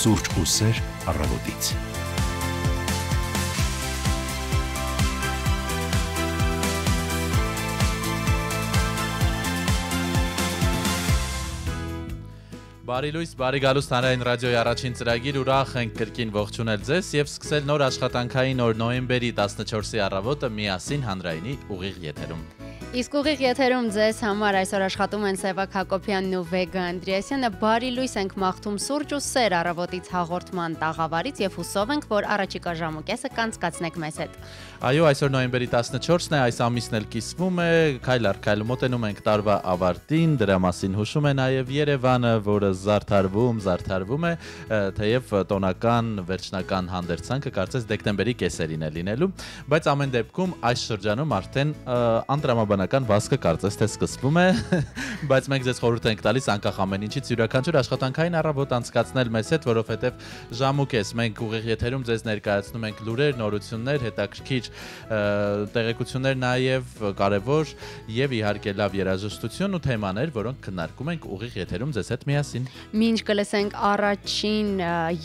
Սուրճ ու սեր առավոտից։ Բարի լույս, բարի գալուստ հանրային ռադիոյի առաջին ծրագիր, ուրախ ենք կրկին ողջունել ձեզ եւ սկսել նոր աշխատանքային օր նոյեմբերի 14-ի առավոտը միասին հանրայինի ուղիղ եթերում։ Իսկ ուղիղ եթերում ձեզ համար այսօր աշխատում են Սևակ Հակոբյանն ու Վեգա Անդրեասյանը, բարի լույս ենք մաղթում Սուրճ ու սեր առավոտից հաղորդման տաղավարից եւ հուսով ենք, որ առաջիկա ժամուկեսը կանցկացնեք մեզ հետ։ Այո, այսօր նոյեմբերի 14-ն է, այս ամիսն էլ կիսվում է, քայլ առ քայլ մոտենում ենք տարվա ավարտին, դրա մասին հուշում է նաև Երևանը, որը զարդարվում է, թեև տոնական վերջնական հանդերձանքը կարծես դեկտեմբերի կեսերին է լինելու, բայց ամեն դեպքում այս շրջանում արդեն անդրամաբանական վազքը կարծես թե սկսվում է, բայց մենք ձեզ խորհուրդ ենք տալիս անկախ ամեն ինչից յուրաքանչյուր աշխատանքային առավոտ անցկացնել մեզ հետ, որովհետև ժամուկես մենք ուղիղ եթերում ձեզ ներկայացնում ենք լուրեր, նորություններ, հետաքրքիր տեղեկություններ նաև կարևոր եւ իհարկե լավ երաժշտություն ու թեմաներ, որոնք քննարկում ենք ուղիղ եթերում ձեզ հետ միասին։ Մինչ կլսենք առաջին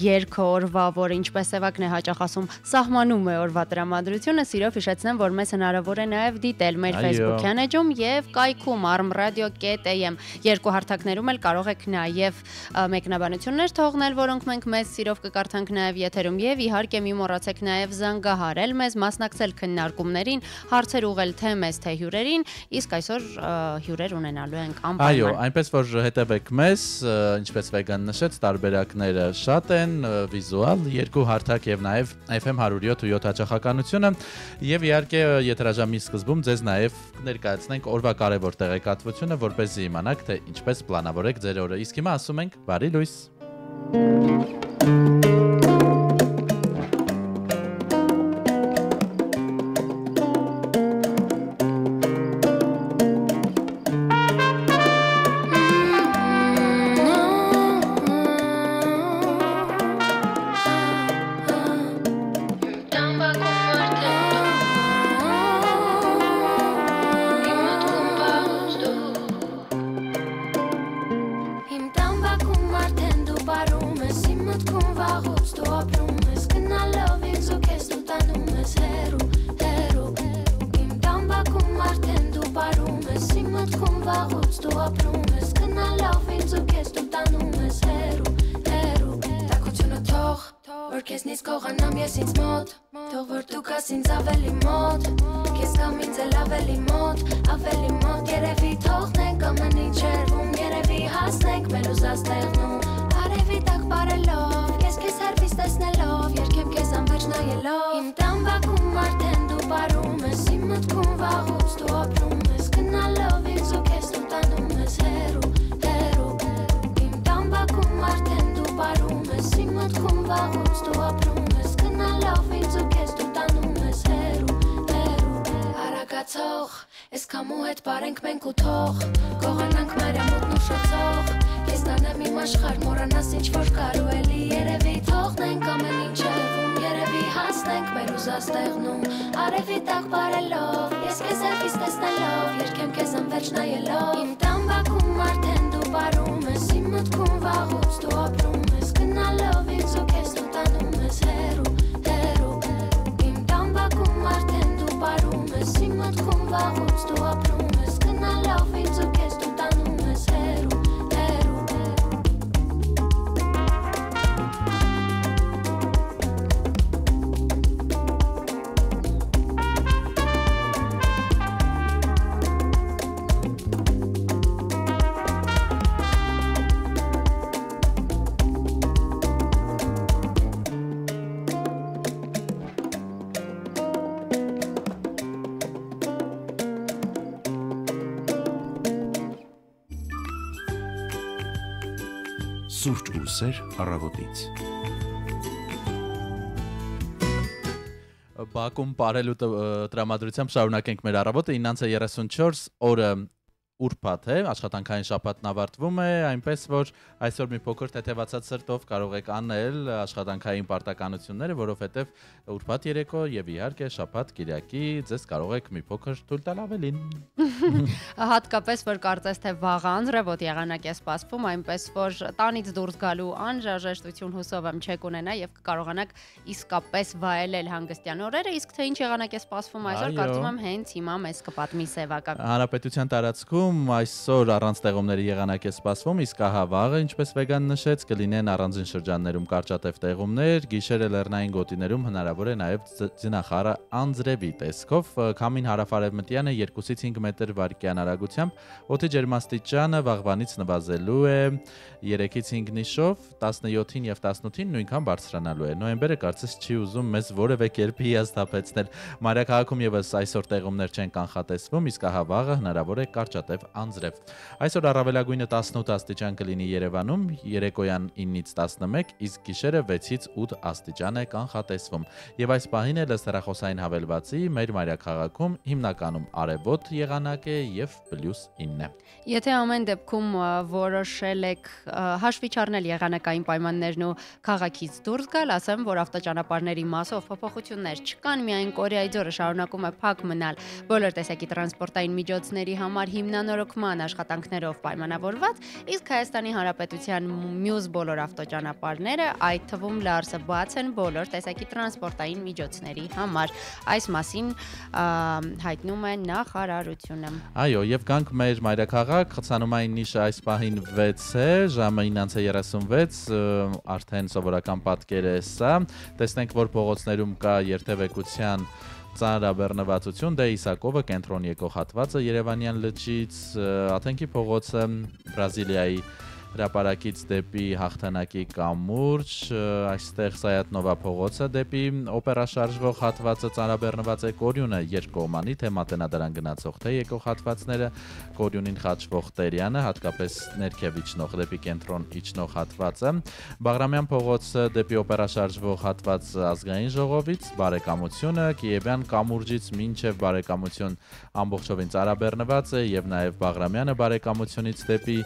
երգը օրվա, որը ինչպես Սևակն է հաճախ ասում, սահմանում է օրվա տրամադրությունը, սիրով հիշեցնեմ, որ մեզ հնարավոր է նաև դիտել մեր Facebook-յան էջում եւ կայքում armradio.am երկու հարթակներում էլ կարող եք նաև մեկնաբանություններ թողնել, որոնք մենք մեզ սիրով կկարդանք նաև եթերում եւ իհարկե մի մոռացեք նաև զանգահարել մեզ, մասնակցել քննարկումներին, հարցեր ուղղել թե մեզ, թե հյուրերին, իսկ այսօր հյուրեր ունենալու ենք անպայման։ Այո, այնպես որ հետևեք մեզ, ինչպես Վեգան նշեց, տարբերակները շատ են, վիզուալ, երկու հարթակ եւ նաեւ FM 107 ու 7 հաճախականությունը եւ իհարկե եթերաժամի սկզբում ձեզ նաեւ ներկայացնենք օրվա կարևոր տեղեկատվությունը, որպեսզի իմանաք թե ինչպես պլանավորեք ձեր օրը։ Իսկ հիմա ասում ենք բարի լույս։ Սուրճ ու սեր առավոտից։ Բաքում բարելու տրամադրությամբ շարունակենք մեր առավոտը 9:34 օրը ուրբաթ է, աշխատանքային շաբաթն ավարտվում է, այնպես որ այսօր մի փոքր թեթևացած սրտով կարող եք անել աշխատանքային պարտականությունները, որովհետև ուրբաթ երեկո եւ իհարկե շաբաթ Կիրակի ձեզ կարող եք մի փոքր թույլ տալ ավելին։ Հատկապես որ կարծես թե վաղ անձրևոտ եղանակ է սպասվում, այնպես որ տանից դուրս գալու անհրաժեշտություն հուսով եմ չեք ունենա եւ կկարողանաք իսկապես վայելել հանգստյան օրերը, իսկ թե ինչ եղանակ է սպասվում այսօր, կարծում եմ հենց հիմա մեզ կպատմի Սևակը։ Հանրապետության տարածքում այսօր առանց տեղումների եղանակ է սպասվում, իսկ ահա վաղը, ինչպես Վեգան նշեց, կլինեն առանձին շրջաններում կարճատև տեղումներ, գիշերը լեռնային գոտիներում հնարավոր է նաև ձնախառը անձրևի տեսքով, քամին հարավարևմտյան է 2-ից 5 մետր վարկյան արագությամբ, օդի ջերմաստիճանը վաղվանից նվազելու է 3-ից 5 նիշով, 17-ին եւ 18-ին նույնքան բարձրանալու է։ Նոյեմբերը կարծես չի ուզում մեզ որևէ կերպ հիասթափեցնել։ Մայրաքաղաքում եւս այսօր տեղումներ չեն կանխատեսվում, իսկ ահա վաղը հնարավոր է կարճատև անձրև։ Այսօր առավելագույնը 18 աստիճան կլինի Երևանում, երեկոյան 9-ից 11, իսկ գիշերը 6-ից 8 աստիճան է կանխատեսվում։ Եվ այս պահին էլ ըստ հեռախոսային հավելվածի մեր մայրաքաղաքում հիմնականում արևոտ եղանակ է եւ +9 է։ Եթե ամեն դեպքում որոշել եք հաշվի չառնել եղանակային պայմաններն ու քաղաքից դուրս գալ, ասեմ, որ ավտոճանապարհների մասով փոփոխություններ չկան, միայն Կորեայի ձորը շարունակում է փակ մնալ բոլոր տեսակի տրանսպորտային միջոցների համար հիմնանորոգման աշխատանքներով պայմանավորված, իսկ Հայաստանի Հանրապետության մյուս բոլոր ավտոճանապարհները, այդ թվում Լարսը բաց են բոլոր տեսակի տրանսպորտային միջոցների համար։ Այս մասին հայտնում է նախարարությունը։ Այո, եւ գանք մեր մայրաքաղաք, խցանումային նիշը այս պահին 6 է, ժամը 9:36, արդեն սովորական պատկեր է սա։ Տեսնենք, որ փողոցներում կա երթևեկության ծանրաբեռնվածություն, դե Իսակովը կենտրոն եկող հատվածը Երևանյան լճից, Աթենքի փողոցը Բրազիլիայի հրապարակից դեպի Հաղթանակի կամուրջ, այստեղ Սայատնովա փողոցը դեպի օպերա շարժվող հատվածը ծանրաբեռնված է, Կորյունը երկկողմանի, թե Մատենադարան գնացող, թե եկող հատվածները, Կորյունին խաչվող Տերյանը, հատկապես ներքև իջնող դեպի կենտրոն իջնող հատվածը, Բաղրամյան փողոցը դեպի օպերա շարժվող հատված Ազգային ժողովից, Բարեկամությունը, Կիևյան կամուրջից մինչև Բարեկամություն ամբողջովին ծանրաբեռնված է եւ նաեւ Բաղրամյանը Բարեկամությունից դեպի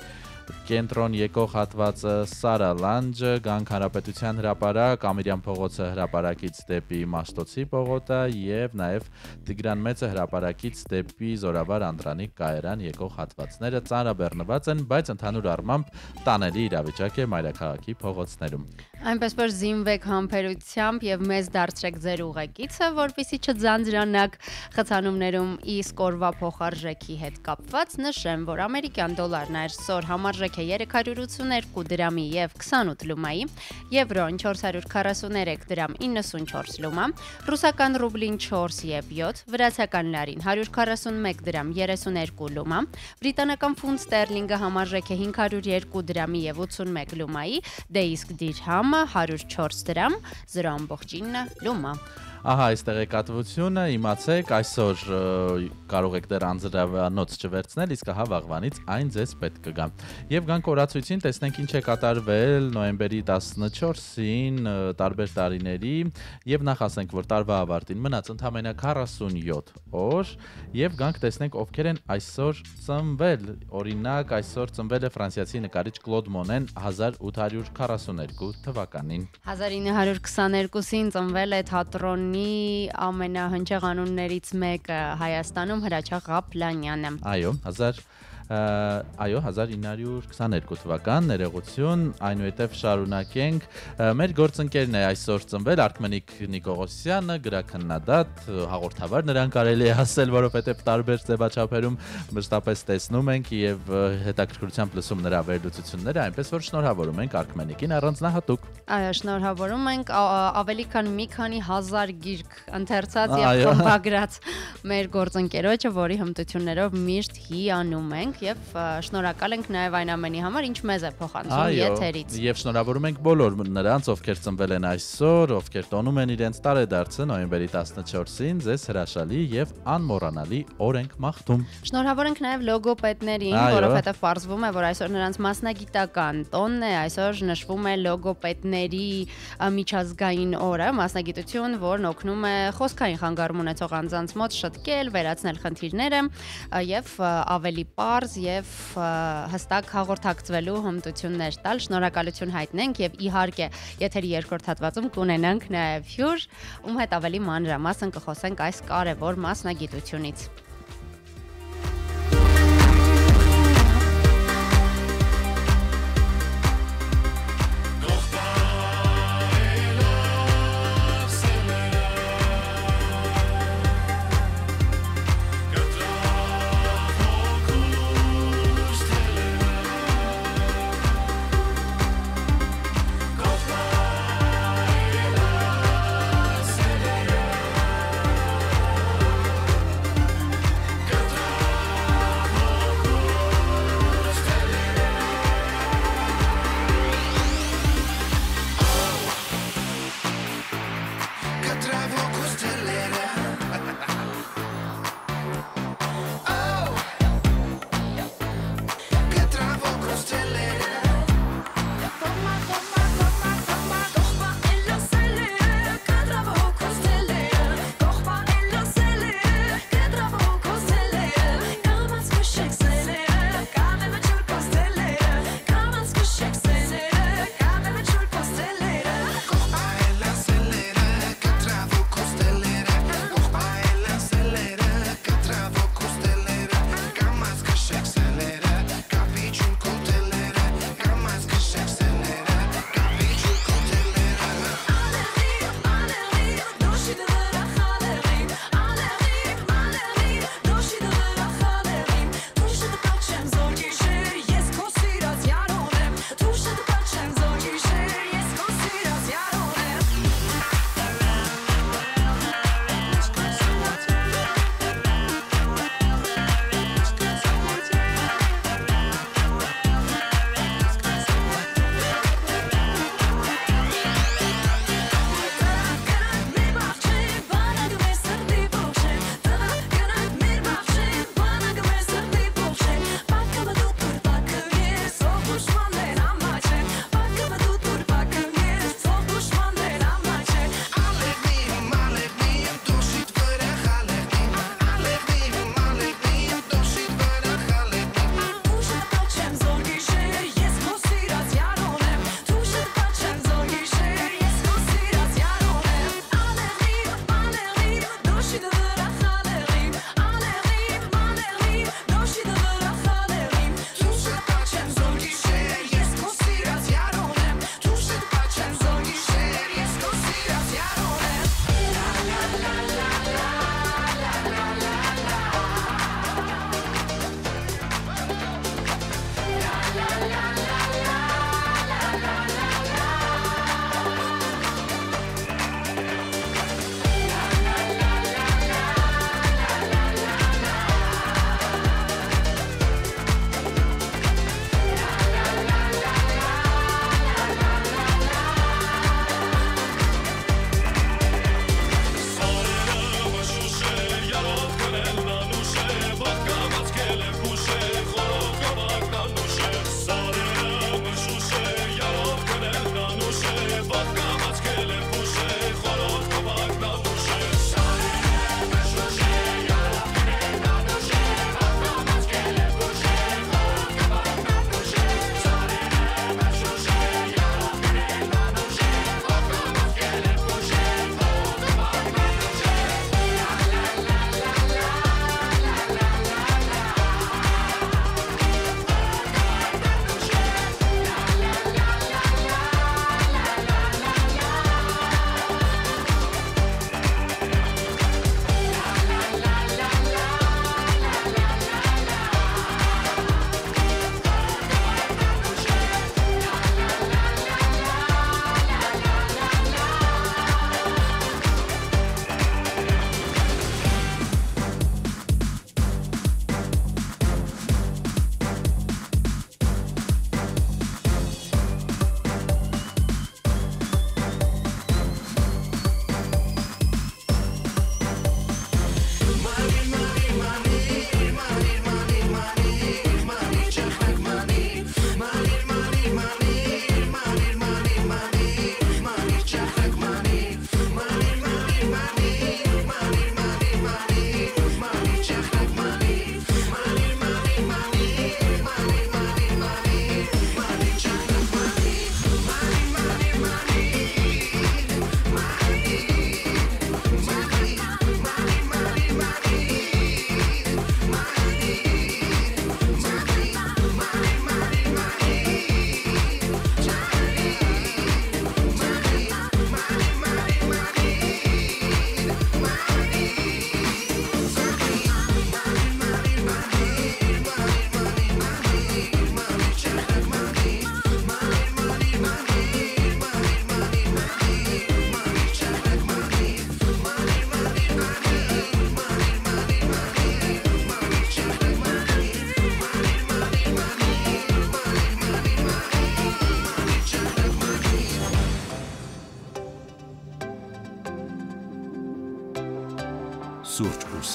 կենտրոն եկող հատվածը Սարա լանջը, Գանք Հանրապետության հրապարակ, Ամիրյան փողոցը հրապարակից դեպի Մաշտոցի պողոտա եւ նաեւ Տիգրան Մեծը հրապարակից դեպի Զորավար Անդրանիկ Կայարան եկող հատվածները ծանրաբեռնված են, բայց ընդհանուր առմամբ տանելի իրավիճակ է մայրաքաղաքի փողոցներում։ Այնպես որ զինվեք համբերությամբ եւ մեզ դարձրեք ձեր ուղեկիցը, որպեսզի չձանձրանաք խցանումներում, իսկ օրվա փոխարժեքի հետ կապված նշեմ, որ ամերիկյան դոլարն այսօր համարժեք է 382 դրամի եւ 28 լումայի, եվրոն 443 դրամ 94 լումա, ռուսական ռուբլին 4 եւ 7, վրացական լարին 141 դրամ 32 լումա, բրիտանական ֆունտ ստերլինգը համարժեք է 502 դրամի եւ 81 լումայի, դե իսկ դիրհամը 104 դրամ 0.9 լումա։ Ահա այստեղ է կատվությունը, իմացեք, այսօր կարող եք դեռ անձրևանոց չվերցնել, իսկ ահա վաղվանից այն ձեզ պետք կգա։ Եվ գանք օրացույցին, տեսնենք ինչ է կատարվել նոյեմբերի 14-ին տարբեր տարիների, եւ նախ ասենք, որ տարվա ավարտին մնաց ընդամենը 47 օր, եւ գանք տեսնենք ովքեր են այսօր ծնվել։ Օրինակ, այսօր ծնվել է ֆրանսիացի նկարիչ Կլոդ Մոնեն 1842 թվականին։ 1922-ին ծնվել է թատրոնի ամենահնչեղ անուններից մեկը Հայաստանում Հրաչյա Ղափլանյանը։ Այո, 1922 թվական, ներողություն, այնուհետև շարունակենք։ Մեր գործընկերն է այսօր ծնվել Արքմենիկ Նիկողոսյանը, գրաքննադատ, հաղորդավար, նրան կարելի է ասել, որովհետև տարբեր ձևաչափերում մշտապես տեսնում ենք եւ հետաքրքրությամբ լսում նրա վերլուծությունները, այնպես որ շնորհավորում ենք Արքմենիկին առանձնահատուկ։ Այո, շնորհավորում ենք, ավելի քան մի քանի հազար գիրք ընթերցած եւ խմբագրած մեր գործընկերոջը, որի հմտություններով միշտ հիանում ենք եւ շնորհակալ ենք նաեւ այն ամենի համար, ինչ մեզ է փոխանցում եթերից։ Եվ շնորհավորում ենք բոլոր նրանց, ովքեր ծնվել են այսօր, ովքեր տոնում են իրենց տարեդարձը նոյեմբերի 14-ին, ձեզ հրաշալի եւ անմոռանալի օր ենք մաղթում։ Շնորհավոր ենք նաեւ լոգոպեդներին, որովհետեւ պարզվում է, որ այսօր նրանց մասնագիտական տոնն է, այսօր նշվում է լոգոպեդների միջազգային օրը, մասնագիտություն, որն օգնում է խոսքային խանգարում ունեցող անձանց մոտ շտկել, վերացնել խնդիրները եւ ավելի պարզ պարզ եւ հստակ հաղորդակցվելու հմտություններ տալ, շնորհակալություն հայտնենք եւ իհարկե եթերի երկրորդ հատվածում կունենանք նաեւ հյուր, ում հետ ավելի մանրամասն կխոսենք այս կարևոր մասնագիտությունից։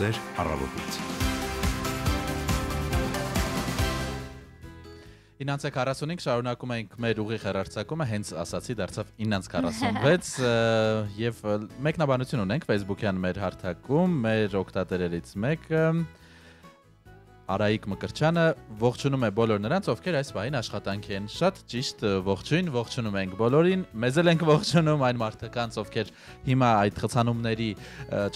Ուսեր առավոտից։ 9:45 շարունակում ենք մեր ուղիղ հեռարձակումը, հենց ասացի դարձավ 9:46 եւ մեկնաբանություն ունենք Facebook-յան մեր հարթակում, մեր օգտատերերից մեկը Արայիկ Մկրչյանը ողջունում է բոլոր նրանց, ովքեր այս պահին աշխատանքի են։ Շատ ճիշտ, ողջունում ենք բոլորին։ Մեզ էլ ենք ողջունում այն մարդկանց, ովքեր հիմա այդ խցանումների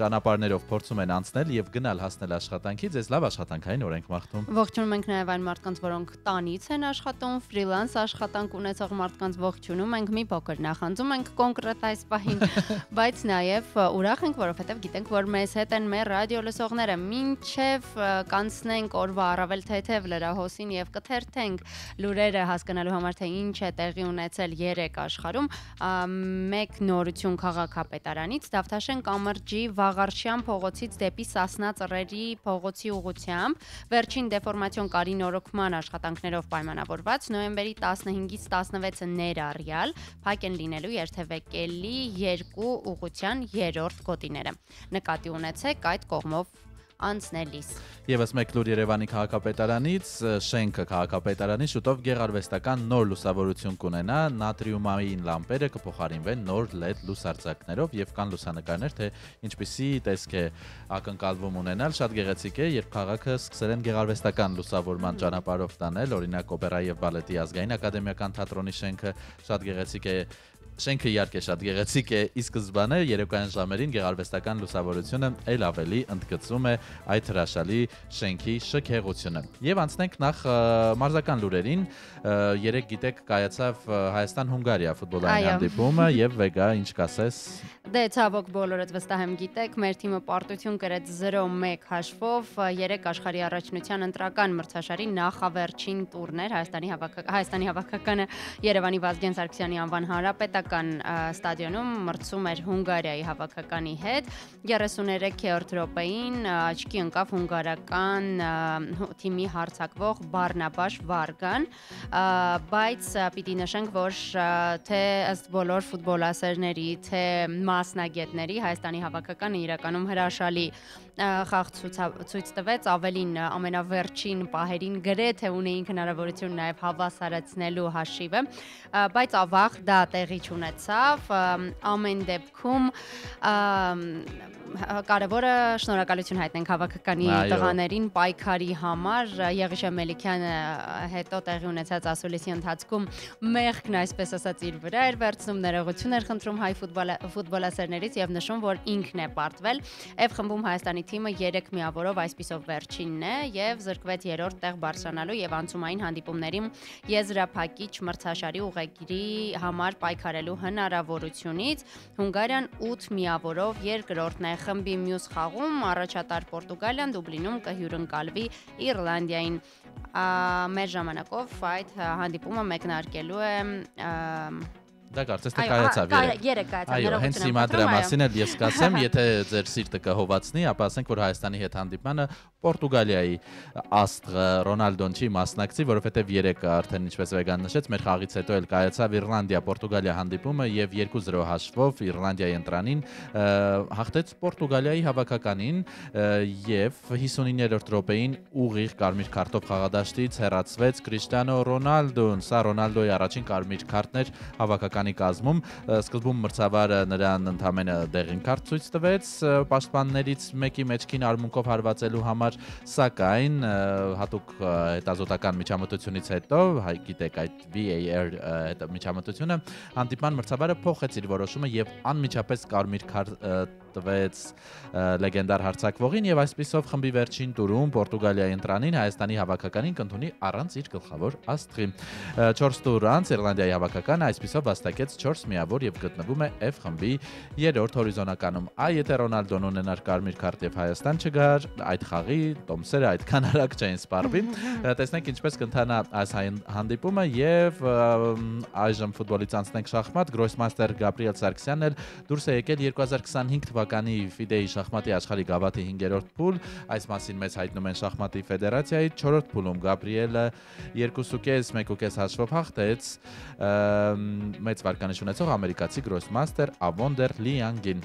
ճանապարհներով փորձում են անցնել եւ գնալ հասնել աշխատանքի։ Ձեզ լավ աշխատանքային օր ենք մաղթում։ Ողջունում ենք նաեւ այն մարդկանց, որոնք տանից են աշխատում, ֆրիլանս աշխատանք ունեցող մարդկանց ողջունում ենք, մի փոքր նախանձում ենք կոնկրետ այս պահին, բայց նաեւ ուրախ ենք, որովհետեւ գիտենք, որ մեզ հետ են մեր ռադիո լսողները։ Մինչեւ կանցնենք օրվա առավել թեթև լրահոսին եւ կթերթենք լուրերը հասկանալու համար թե ինչ է տեղի ունեցել երեք աշխարհում մեկ նորություն քաղաքապետարանից Դավթաշեն կամրջի Վաղարշյան փողոցից դեպի Սասնա ծռերի փողոցի ուղղությամբ վերջին դեֆորմացիոն կարինորոգման աշխատանքներով պայմանավորված նոյեմբերի 15-ից 16-ը ներառյալ փակ են լինելու երթևեկելի երկու ուղղության երրորդ գոտիները նկատի ունեցեք այդ կողմով անցնելիս։ Եվս մեկ լուր Երևանի քաղաքապետարանից, շենքը քաղաքապետարանի շուտով գեղարվեստական նոր լուսավորություն կունենա, նատրիումային լամպերը կփոխարինվեն նոր LED լուսարձակներով եւ կան լուսանկարներ, թե ինչպիսի տեսք է ակնկալվում ունենալ, շատ գեղեցիկ է, երբ քաղաքը սկսել են գեղարվեստական լուսավորման ճանապարհով տանել, օրինակ օպերայի եւ բալետի ազգային ակադեմիական թատրոնի շենքը շատ գեղեցիկ է Շենքը իհարկե շատ գեղեցիկ է, ի սկզբանե երեկոյան ժամերին գեղարվեստական լուսավորությունը ել ավելի ընդգծում է այդ հրաշալի շենքի շքեղությունը։ Եվ անցնենք նախ մարզական լուրերին, երեք գիտեք կայացավ Հայաստան-Հունգարիա ֆուտբոլային հանդիպումը եւ Վեգա ինչ կասես։ Դե ցավոք բոլորդ վստահ եմ գիտեք, մեր թիմը պարտություն կրեց 0-1 հաշվով, 3 աշխարհի առաջնության ընտրական մրցաշարի նախավերջին տուրներ Հայաստանի հավաքականը Երևանի Վազգեն Սարգսյանի անվան հանրապետական ստադիոնում մրցում էր Հունգարիայի հավաքականի հետ 33-րդ րոպեին աչքի ընկավ հունգարական թիմի հարձակվող Բարնաբաշ Վարգան, բայց պիտի նշենք, որ թե ըստ բոլոր ֆուտբոլասերների, թե մասնագետների Հայաստանի հավաքականը իրականում հրաշալի խաղ ցույց տվեց, ավելին ամենավերջին պահերին գրեթե ունեին հնարավորություն նաև հավասարեցնելու հաշիվը, բայց ավաղ դա տեղի չունեցավ, ամեն դեպքում կարևորը շնորհակալություն հայտնենք հավաքականի տղաներին պայքարի համար, Եղիշե Մելիքյանը հետո տեղի ունեցած ասուլիսի ընթացքում մեղքն այսպես ասած իր վրա էր վերցնում, ներողություն էր խնդրում հայ ֆուտբոլասերներից եւ նշում, որ ինքն է պարտվել, F խմբում Հայաստանի թիմը 3 միավորով այսպիսով վերջինն է եւ զրկվեց երրորդ տեղ բարձրանալու եւ անցումային հանդիպումների եզրափակիչ մրցաշարի ուղեգիրի համար պայքարելու հնարավորությունից Հունգարիան 8 միավորով երկրորդն է խմբի մյուս խաղում առաջատար Պորտուգալիան Դուբլինում կհյուրընկալվի Իռլանդիային մեր ժամանակով այդ հանդիպումը մեկնարկելու է Դա կարծես թե կայացավ երեք կայացավ։ Այո, հենց հիմա դրա մասին էլ ես կասեմ, եթե ձեր սիրտը կհովացնի, ապա ասենք, որ Հայաստանի հետ հանդիպմանը Պորտուգալիայի աստղը Ռոնալդոն չի մասնակցի, որովհետև երեք արդեն ինչպես Վեգան նշեց, մեր խաղից հետո էլ կայացավ Իռլանդիա-Պորտուգալիա հանդիպումը եւ 2-0 հաշվով Իռլանդիայի ընտրանին հաղթեց Պորտուգալիայի հավաքականին եւ 59-րդ րոպեին ուղիղ կարմիր քարտով խաղադաշտից հեռացվեց Կրիշտիանո Ռոնալդոն, սա Ռոնալդոյի առաջին կարմիր քարտն էր հավաքականի կազմում, սկզբում մրցավարը նրան ընդամենը դեղին քարտ ցույց տվեց պաշտպաններից մեկի մեջքին արմունկով հարվածելու համար, սակայն հատուկ հետազոտական միջամտությունից հետո, գիտեք այդ VAR միջամտությունը, հանդիպման մրցավարը փոխեց իր որոշումը եւ անմիջապես կարմիր քարտ տվեց լեգենդար հարձակվողին եւ այսպիսով խմբի վերջին տուրում Պորտուգալիայի ընտրանին Հայաստանի հավաքականին կընդունի առանց իր գլխավոր աստղի։ 4 տուր անց Իռլանդիայի հավաքականը այսպիսով վաստակեց 4 միավոր եւ գտնվում է F խմբի երրորդ հորիզոնականում։ Եթե Ռոնալդոն ունենար կարմիր քարտ եւ Հայաստան չգար, այդ խաղի տոմսերը այդքան արագ չէին սպառվի։ Տեսնենք ինչպես կընթանա այս հանդիպումը եւ այժմ ֆուտբոլից անցնենք շախմատ։ Գրոսմաստեր Գաբրիել Սարգսյանն էլ դուրս է եկել 2025 թվականի FIDE-ի շախմատի աշխարհի գավաթի 5-րդ փուլ, այս մասին մեզ հայտնում են շախմատի ֆեդերացիայի 4-րդ փուլում Գաբրիելը 2.5-1.5 հաշվով հաղթեց մեծ վարկանիշ ունեցող ամերիկացի գրոսմաստեր Ավոնդեր Լիանգին։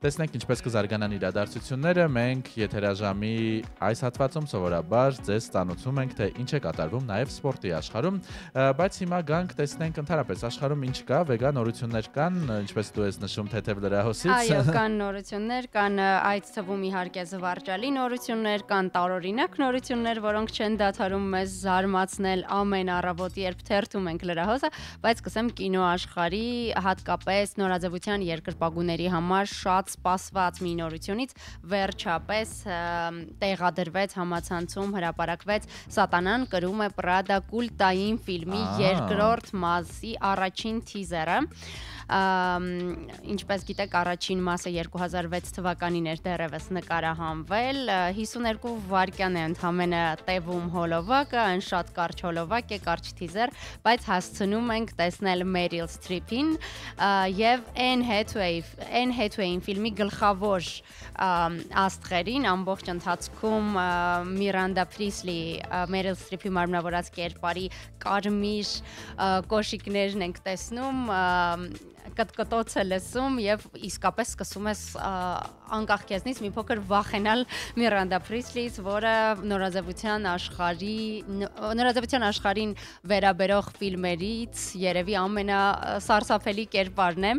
տեսնենք ինչպես կզարգանան իրադարձությունները, մենք եթերաժամի այս հատվածում սովորաբար ձեզ ծանոթում ենք, թե ինչ է կատարվում նաև սպորտի աշխարհում, բայց հիմա գանք տեսնենք ընդհանրապես աշխարհում ինչ կա, վեգա նորություններ կան, ինչպես դու ես նշում թեթև լրահոսից։ Այո, կան նորություններ, կան այդ թվում իհարկե զվարճալի նորություններ, կան տարօրինակ նորություններ, որոնք չեն դադարում մեզ զարմացնել ամեն առավոտ, երբ թերթում ենք լրահոսը, բայց սկսեմ կինո աշխարհի, հատկապես նորաձևության երկրպագուների համար շատ սպասված մի նորությունից վերջապես տեղադրվեց համացանցում, հրապարակվեց Սատանան կրում է Պրադա կուլտային ֆիլմի երկրորդ մասի առաջին թիզերը։ Ինչպես գիտեք, առաջին մասը 2006 թվականին էր դեռևս նկարահանվել, 52 վայրկյան է ընդամենը տևում հոլովակը, այն շատ կարճ հոլովակ է, կարճ թիզեր, բայց հասցնում ենք տեսնել Meryl Streep-ին եւ Anne Hathaway-ին ֆիլմի գլխավոր աստղերին, ամբողջ ընթացքում Miranda Priestly, Meryl Streep-ի մարմնավորած կերպարի կարմիր կոշիկներն ենք տեսնում, կտկտոց է լսում եւ իսկապես սկսում ես անկախ քեզնից մի փոքր վախենալ Miranda Priestly-ից, որը նորաձևության աշխարհին վերաբերող ֆիլմերից երևի ամենասարսափելի կերպարն է,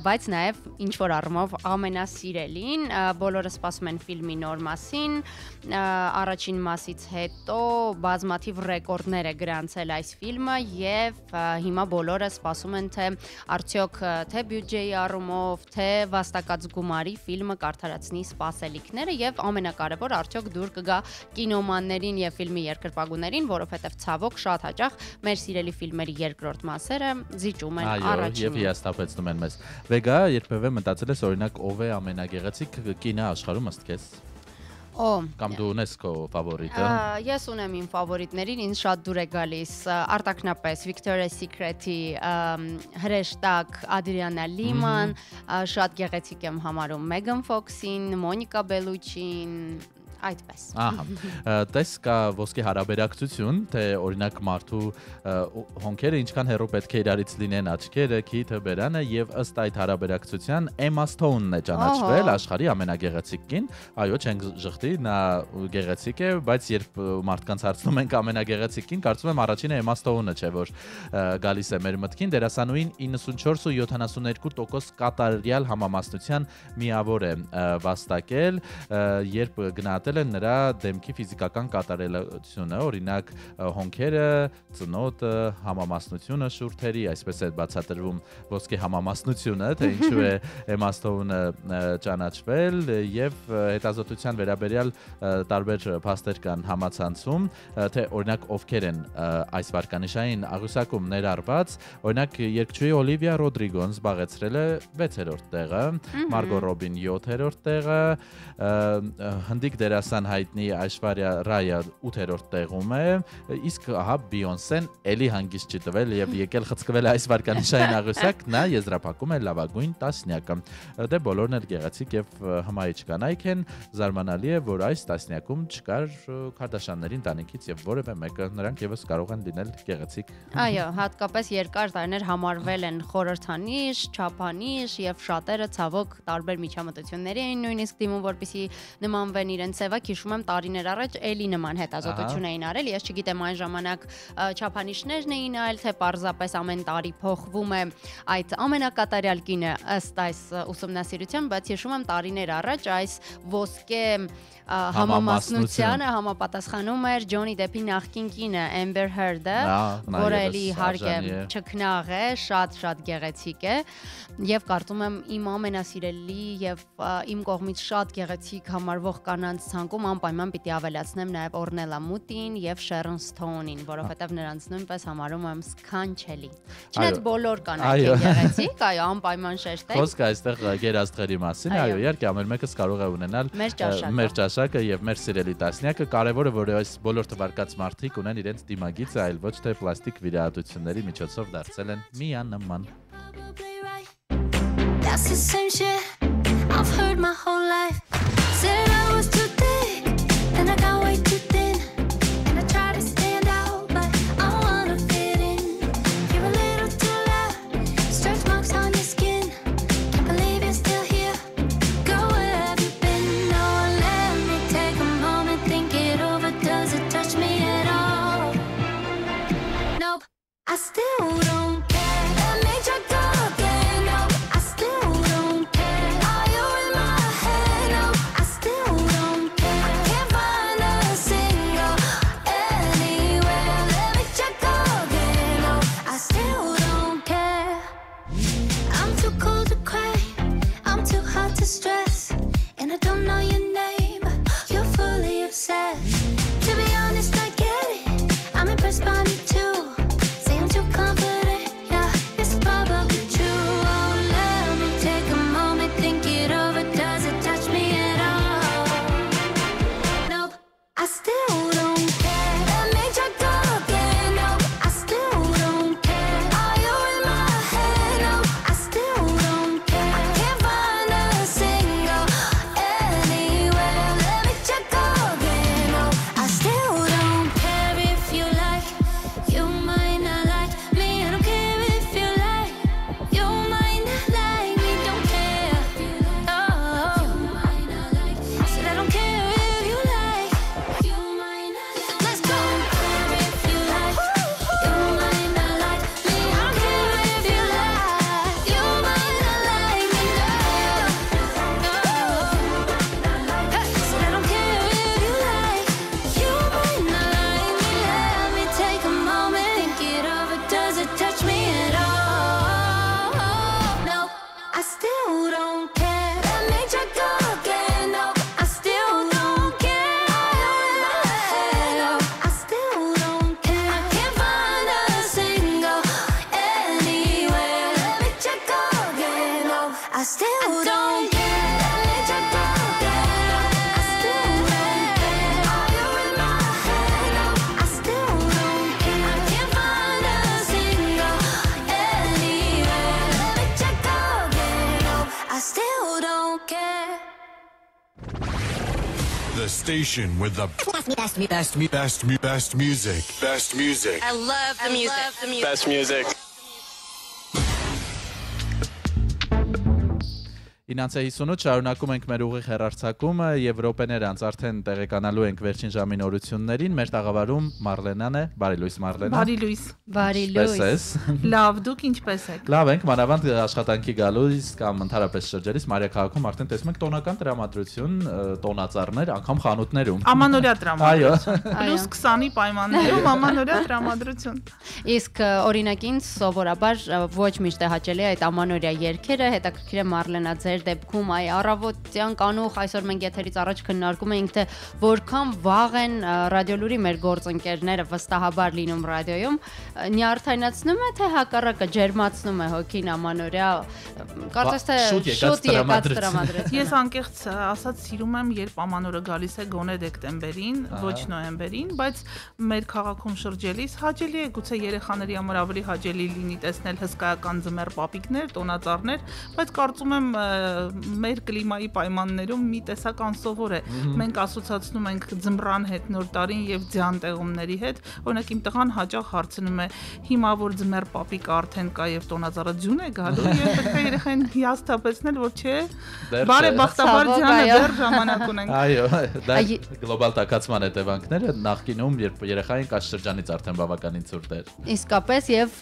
բայց նաեւ ինչ որ առումով ամենասիրելին, բոլորը սպասում են ֆիլմի նոր մասին, առաջին մասից հետո բազմաթիվ ռեկորդներ է գրանցել այս ֆիլմը եւ հիմա բոլորը սպասում են թե արդյոք թե բյուջեի առումով, թե վաստակած գումարի ֆիլմը կարդարացնի սպասելիքները եւ ամենակարևոր արդյոք դուր կգա կինոմաններին եւ ֆիլմի երկրպագուներին, որովհետեւ ցավոք շատ հաճախ մեր սիրելի ֆիլմերի երկրորդ մասերը զիջում են առաջին։ Եվ հիասթափեցնում են մեզ։ Վեգա, երբևէ մտածել ես օրինակ ով է ամենագեղեցիկ կինո աշխարհում ըստ քեզ։ Կամ դու ունես քո ֆավորիտը։ Ես ունեմ իմ ֆավորիտներին, ինձ շատ դուր է գալիս արտաքնապես Victoria's Secret-ի հրեշտակ Adriana Lima-ն, շատ գեղեցիկ եմ համարում Megan Fox-ին, Monica Bellucci-ին, այդպես։ Տես կա ոսկե հարաբերակցություն, թե օրինակ մարդու հոնքերը ինչքան հեռու պետք է իրարից լինեն աչքերը, քիթը, բերանը եւ ըստ այդ հարաբերակցության Emma Stone-ն է ճանաչվել աշխարհի ամենագեղեցիկ կին։ Այո, չենք ժխտի, նա գեղեցիկ է, բայց երբ մարդկանց հարցնում ենք ամենագեղեցիկ կին, կարծում եմ առաջինը Emma Stone-ը չէ, որ գալիս է մեր մտքին, դերասանուհին 94 ու 72% կատարյալ համամասնության միավոր է վաստակել, երբ գնահատել են նրա դեմքի ֆիզիկական կատարելությունը, օրինակ հոնքերը, ծնոտը, համամասնությունը շուրթերի, այսպես է բացատրվում ոսկե համամասնությունը, թե ինչու է Emma Stone-ը ճանաչվել եւ հետազոտության վերաբերյալ տարբեր փաստեր կան համացանցում, թե օրինակ ովքեր են այս վարկանիշային աղյուսակում ներառված, օրինակ երգչուհի Օլիվիա Ռոդրիգոն զբաղեցրել է 6-րդ տեղը, Մարգո Ռոբին 7-րդ տեղը, հնդիկ դերասան հայտնի Aishwarya Rai 8-րդ տեղում է, իսկ ահա Beyoncé-ն էլի հանգիստ չի տվել եւ եկել խցկվել այս վարկանիշային աղյուսակ, նա եզրափակում է լավագույն տասնյակը։ Դե բոլորն էլ գեղեցիկ եւ հմայիչ կանայք են, զարմանալի է, որ այս տասնյակում չկար Քարդաշյանների ընտանիքից եւ որևէ մեկը, նրանք եւս կարող են լինել գեղեցիկ։ Այո, հատկապես երկար տարիներ համարվել են խորհրդանիշ, չափանիշ եւ շատերը ցավոք տարբեր միջամտությունների էին նույնիսկ դիմում, որպեսզի նմանվեն իրենց սևակ, հիշում եմ տարիներ առաջ էլի նման հետազոտություն էին արել, ես չգիտեմ այն ժամանակ չափանիշներն էին այլ թե պարզապես ամեն տարի փոխվում է այդ ամենակատարյալ կինը ըստ այս ուսումնասիրության, բայց հիշում եմ տարիներ առաջ այս ոսկե համամասնությանը համապատասխանում էր Ջոնի Դեփի նախկին կինը Amber Heard-ը, որը էլի իհարկե չքնաղ է, շատ գեղեցիկ է եւ կարծում եմ իմ ամենասիրելի եւ իմ կողմից շատ գեղեցիկ համարվող կանանց ցանկում անպայման պիտի ավելացնեմ նաեւ Ornella Muti-ին եւ Sharon Stone-ին, որովհետեւ նրանց նույնպես համարում եմ սքանչելի։ Չնայած բոլոր կանայք են գեղեցիկ, այո, անպայման շեշտել։ Խոսքը այստեղ գերաստղերի մասին, այո, իհարկե ամեն մեկս կարող է ունենալ մեր ճաշակը եւ մեր սիրելի տասնյակը, կարեւորը որ այս բոլոր թվարկած մարդիկ ունեն իրենց դիմագիծը, այլ ոչ թե պլաստիկ վիրահատությունների միջոցով դարձել են միանման։ That's the same shit I've heard my whole life. Said I was too thick, then I got way too thin. And I try to stand out, but I wanna fit in. You're a little too loud, stretch marks on your skin. Can't believe you're still here. still don't care. Let me try go again. No, I still don't care. Are you in my head? No, I still don't care. I can't find a single anywhere. Let me try go again. No, I still don't care. I'm too cold to cry. I'm too hot to stress. And I don't know your name, but you're fully obsessed. To be honest, I get it. I'm impressed by me too. Say I'm too confident, yeah, it's probably true. Oh, let me take a moment, think it over. Does it touch me at all? Nope, I still don't care. Let me try go again. Nope, I still don't care. Are you in my head? Nope, I still don't care. I can't find a single anywhere. Let me try go again. Nope, I still don't care if you like. You might not like me. I don't care if you like. You might not like me. Don't care. Oh, said I don't care if you like. You might not like. Let's go. If you like, you might not like me. I don't care if you like. You might not like me. Said I don't care if you like. You might not like me. Let me take a moment, think it over. Does it touch me at all? No, I still don't care. Let me try go again. No, I still don't care. No, I still don't care. I can't find a single anywhere. Let me try go again. No, I still don't care. Let me try go again. I still don't care. Are you in my head? No, I still don't care. I can't find a single anywhere. Let me try go again. No, I still don't care. The station with the best music. Best music. I love the music. Best music. 9:58 շարունակում ենք մեր ուղիղ հեռարձակումը Եվրոպեներ անց արդեն տեղեկանալու ենք վերջին ժամի նորություններին մեր տաղավարում Մարլենան է բարի լույս Մարլենա Բարի լույս Բարի Ինչպես լույս ես Լավ դուք ինչպես եք Լավ ենք մանավանդ աշխատանքի գալուց կամ ընդհանրապես շրջելիս Մարիաքաղաքում արդեն տեսնում ենք տոնական տրամադրություն տոնածառներ անգամ խանութներում Ամանորյա Այո տրամադրություն +20-ի պայմաններում ամանորյա տրամադրություն Իսկ օրինակին սովորաբար ոչ միշտ է հաճելի այդ ամանորյա երգերը հետաքրքիր է Մարլենա ձեր դեպքում այ առավոտյան կանուխ այսօր մենք եթերից առաջ քննարկում էինք թե որքան վաղ են ռադիոլուրի մեր գործընկերները վստահաբար լինում ռադիոյում նյարդայնացնում է թե հակառակը ջերմացնում է հոգին ամանորյա կարծես թե շուտ եկած տրամադրություն Ես անկեղծ ասած սիրում եմ երբ ամանորը գալիս է գոնե դեկտեմբերին ոչ նոյեմբերին բայց մեր քաղաքում շրջելիս հաճելի է գուցե երեխաների համար ավելի հաճելի լինի տեսնել հսկայական ձմեռ պապիկներ տոնածառներ բայց կարծում եմ մեր կլիմայի պայմաններում մի տեսակ անսովոր է։ Մենք ասոցացնում ենք ձմռան հետ նոր տարին եւ ձյան տեղումների հետ։ Օրինակ իմ տղան հաճախ հարցնում է՝ հիմա որ ձմեռ պապիկ արդեն կա եւ տոնածառը ձյուն է գալու եւ պետք է երեխային հիասթափեցնել, որ չէ։ Բարեբախտաբար ձյանը դեռ ժամանակ ունենք։ Այո, դա գլոբալ տաքացման հետևանքները նախկինում երբ երեխային կաց շրջանից արդեն բավականին ցուրտ էր։ Իսկապես եւ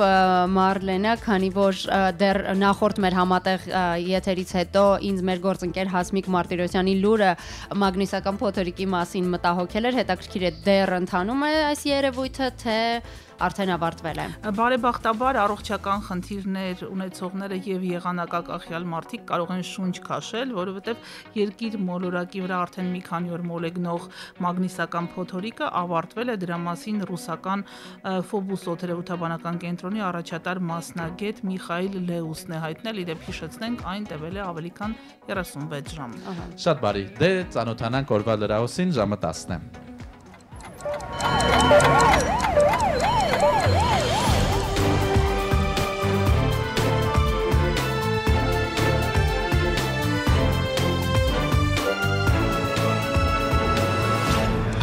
Մարլենա, քանի որ դեռ նախորդ մեր համատեղ եթերից հետո ինձ մեր գործընկեր Հասմիկ Մարտիրոսյանի լուրը մագնիսական փոթորիկի մասին մտահոգել էր, հետաքրքիր է դեռ ընթանում է այս երևույթը, թե արդեն ավարտվել է։ Բարեբախտաբար առողջական խնդիրներ ունեցողները եւ եղանակակախյալ մարդիկ կարող են շունչ քաշել, որովհետեւ երկիր մոլորակի վրա արդեն մի քանի օր մոլեգնող մագնիսական փոթորիկը ավարտվել է, դրա մասին ռուսական Ֆոբուս օդերևութաբանական կենտրոնի առաջատար մասնագետ Միխայիլ Լեուսն է հայտնել, իրենք հիշեցնենք, այն տևել է ավելի քան 36 ժամ։ Շատ բարի։ Դե ծանոթանանք օրվա լրահոսին ժամը 10-ն է։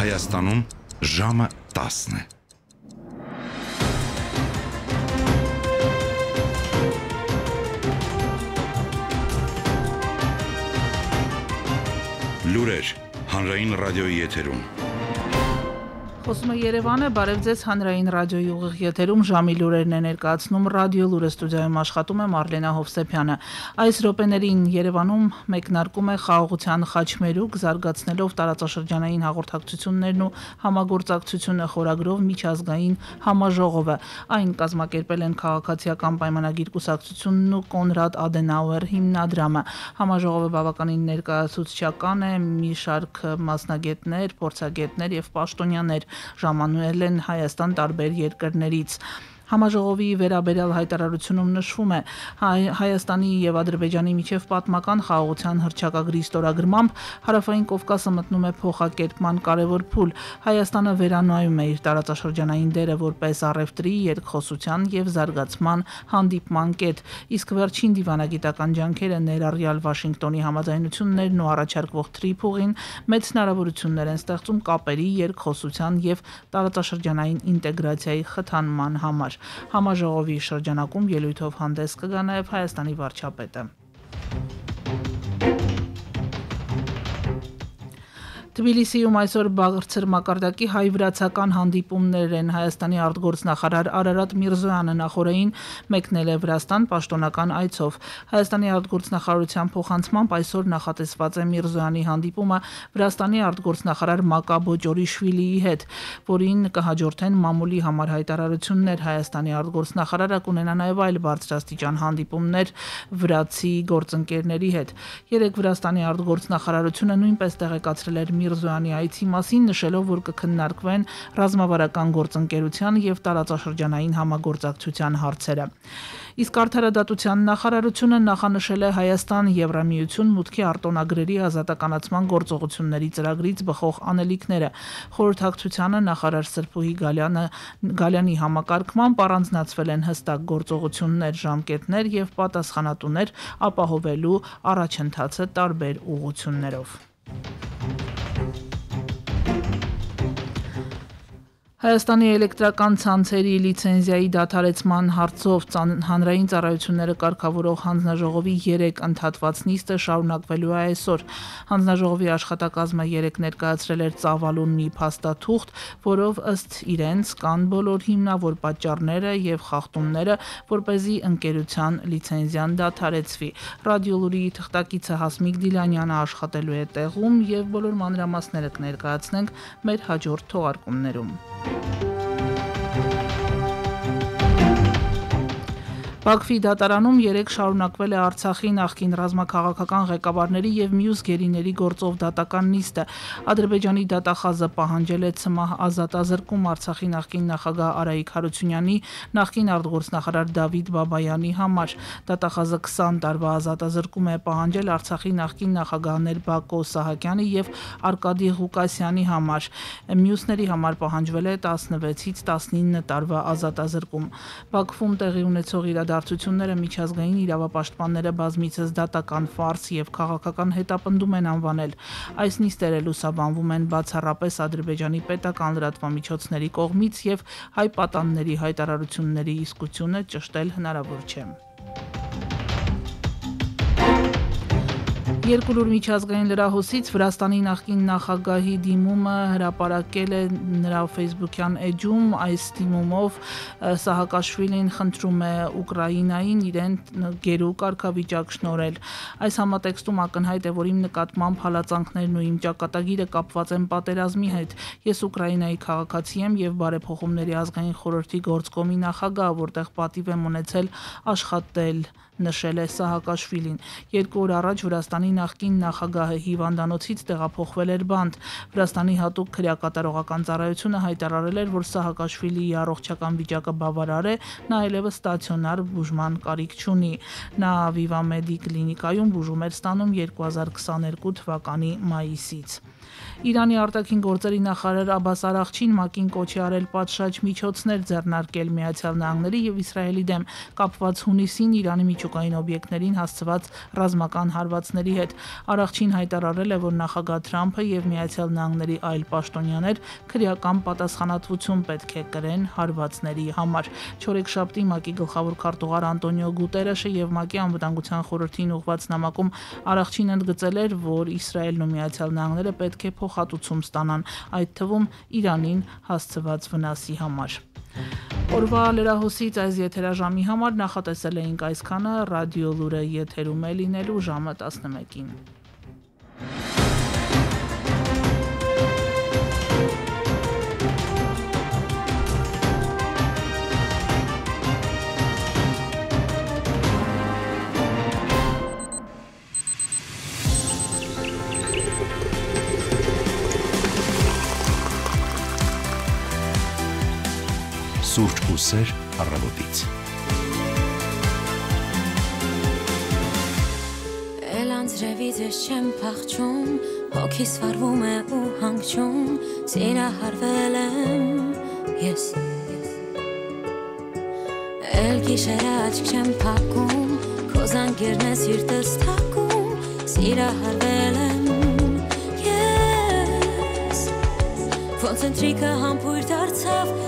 Հայաստանում ժամը 10-ն է։ Լուրեր հանրային ռադիոյի եթերում։ Խոսում է Երևանը, բարև ձեզ հանրային ռադիոյի ուղիղ եթերում ժամի լուրերն է ներկայացնում ռադիո լուրը ստուդիայում աշխատում է Մարլենա Հովսեփյանը։ Այս րոպեներին Երևանում մեկնարկում է խաղաղության խաչմերուկ, զարգացնելով տարածաշրջանային հաղորդակցություններն ու համագործակցությունը խորագրով միջազգային համաժողովը։ Այն կազմակերպել են քաղաքացիական պայմանագիր կուսակցությունն ու Կոնրադ Ադենաուեր հիմնադրամը։ Համաժողովը բավականին ներկայացուցչական է, մի շարք մասնագետներ, փորձագետներ եւ պաշտոնյաներ ժամանել են Հայաստան տարբեր երկրներից։ Համաժողովի վերաբերյալ հայտարարությունում նշվում է Հայաստանի եւ Ադրբեջանի միջև պատմական խաղաղության հռչակագրի ստորագրմամբ Հարավային Կովկասը մտնում է փոխակերպման կարևոր փուլ։ Հայաստանը վերանայում է իր տարածաշրջանային դերը որպես առևտրի, երկխոսության եւ զարգացման հանդիպման կետ, իսկ վերջին դիվանագիտական ջանքերը ներառյալ Վաշինգտոնի համաձայնություններն ու առաջարկվող Թրիփուղին մեծ հնարավորություններ են ստեղծում կապերի, երկխոսության եւ տարածաշրջանային ինտեգրացիայի խթանման համար։ Համաժողովի շրջանակում ելույթով հանդես կգա նաև Հայաստանի վարչապետը։ Թբիլիսիում այսօր բարձր մակարդակի հայ-վրացական հանդիպումներ են։ Հայաստանի արտգործնախարար Արարատ Միրզոյանը նախորդին մեկնել է Վրաստան պաշտոնական այցով։ Հայաստանի արտգործնախարարության փոխանցմամբ այսօր նախատեսված է Միրզոյանի հանդիպումը Վրաստանի արտգործնախարար Մակաբո Ջորիշվիլիի հետ, որին կհաջորդեն մամուլի համար հայտարարություններ։ Հայաստանի արտգործնախարարը կունենա նաև այլ բարձրաստիճան հանդիպումներ վրացի գործընկերների հետ։ Երեկ Վրաստանի արտգործնախարարությունը նույնպես տեղեկացրել էր Միրզոյանի այցի մասին, նշելով, որ կքննարկվեն ռազմավարական գործընկերության եւ տարածաշրջանային համագործակցության հարցերը։ Իսկ արդարադատության նախարարությունը նախանշել է Հայաստան-Եվրամիություն մուտքի արտոնագրերի ազատականացման գործողությունների ծրագրից բխող անելիքները։ Խորհրդակցությանը նախարար Սրփուհի Գալյանի համակարգմամբ առանձնացվել են հստակ գործողություններ, ժամկետներ եւ պատասխանատուներ ապահովելու առաջընթացը տարբեր ուղղություններով։ Հայաստանի էլեկտրական ցանցերի լիցենզիայի դադարեցման հարցով հանրային ծառայությունները կարգավորող հանձնաժողովի 3 ընդհատված նիստը շարունակվելու է այսօր։ Հանձնաժողովի աշխատակազմը 3 ներկայացրել էր ծավալուն մի փաստաթուղթ, որով ըստ իրենց կան բոլոր հիմնավոր պատճառները եւ խախտումները, որպեսզի ընկերության լիցենզիան դադարեցվի։ Ռադիոլուրի թղթակիցը Հասմիկ Դիլանյանը աշխատելու է տեղում եւ բոլոր մանրամասները կներկայացնենք մեր հաջորդ թողարկումներում։ Բաքվի դատարանում 3 շարունակվել է Արցախի նախկին ռազմաքաղաքական ղեկավարների եւ մյուս գերիների գործով դատական նիստը։ Ադրբեջանի դատախազը պահանջել է ՑՄՀ ազատազրկում Արցախի նախկին նախագահ Արայիկ Հարությունյանի, նախկին արտգործնախարար Դավիթ Բաբայանի համար։ Դատախազը 20 տարվա ազատազրկում է պահանջել Արցախի նախկին նախագահներ Բակո Սահակյանի եւ Արկադի Ղուկասյանի համար։ Մյուսների համար պահանջվել է 16-ից 19 տարվա ազատազրկում։ Բաքվում տեղի ունեցող իրադարձությունները միջազգային իրավապաշտպանները բազմիցս դատական ֆարս եւ քաղաքական հետապնդում են անվանել։ Այս նիստերը լուսաբանվում են բացառապես Ադրբեջանի պետական լրատվամիջոցների կողմից եւ հայ պատանների հայտարարությունների իսկությունը ճշտել հնարավոր չէ։ Երկուլուր միջազգային լրահոսից Վրաստանի նախկին նախագահի դիմումը հրապարակել է նրա Facebook-յան էջում։ Այս դիմումով Սահակաշվիլին խնդրում է Ուկրաինային իրեն գերու կարգավիճակ շնորհել։ Այս համատեքստում ակնհայտ է, որ իմ նկատմամբ հալածանքներն ու իմ ճակատագիրը կապված են պատերազմի հետ։ Ես Ուկրաինայի քաղաքացի եմ եւ բարեփոխումների ազգային խորհրդի գործկոմի նախագահ, որտեղ պատիվ եմ ունեցել աշխատել, նշել է Սահակաշվիլին։ 2 օր առաջ Վրաստանի նախկին նախագահը հիվանդանոցից տեղափոխվել էր բանտ։ Վրաստանի հատուկ քրեակատարողական ծառայությունը հայտարարել էր, որ Սահակաշվիլիի առողջական վիճակը բավարար է, նա այլևս ստացիոնար բուժման կարիք չունի։ Նա Վիվամեդի կլինիկայում բուժում էր ստանում 2022 թվականի մայիսից։ Իրանի արտաքին գործերի նախարար Աբաս Արաղչին ՄԱԿ-ին կոչ է արել պատշաճ միջոցներ ձեռնարկել Միացյալ Նահանգների եւ Իսրայելի դեմ կապված հունիսին Իրանի միջուկային օբյեկտներին հասցված ռազմական հարվածների հետ։ Արաղչին հայտարարել է, որ նախագահ Թրամփը եւ Միացյալ Նահանգների այլ պաշտոնյաներ քրեական պատասխանատվություն պետք է կրեն հարվածների համար։ Չորեքշաբթի ՄԱԿ-ի գլխավոր քարտուղար Անտոնիո Գուտերեշը եւ ՄԱԿ-ի անվտանգության խորհրդին ուղղված նամակում Արաղչին ընդգծել էր, որ Իսրայելն ու Միացյալ Նահանգները պետք պետք է փոխհատուցում ստանան, այդ թվում Իրանին հասցված վնասի համար։ Օրվա լրահոսից այս եթերաժամի համար նախատեսել էինք այսքանը, ռադիո լուրը եթերում է լինելու ժամը 11-ին։ Սուրճ ու սեր առավոտից։ Էլ անձրևից ես չեմ փախչում, հոգիս վարվում է ու հանգչում, սիրահարվել եմ ես։ Էլ գիշերը աչք չեմ փակում, քո զանգերն է սիրտս թակում, սիրահարվել եմ ես։ Ոնց ընտրիկը համբույր դարձավ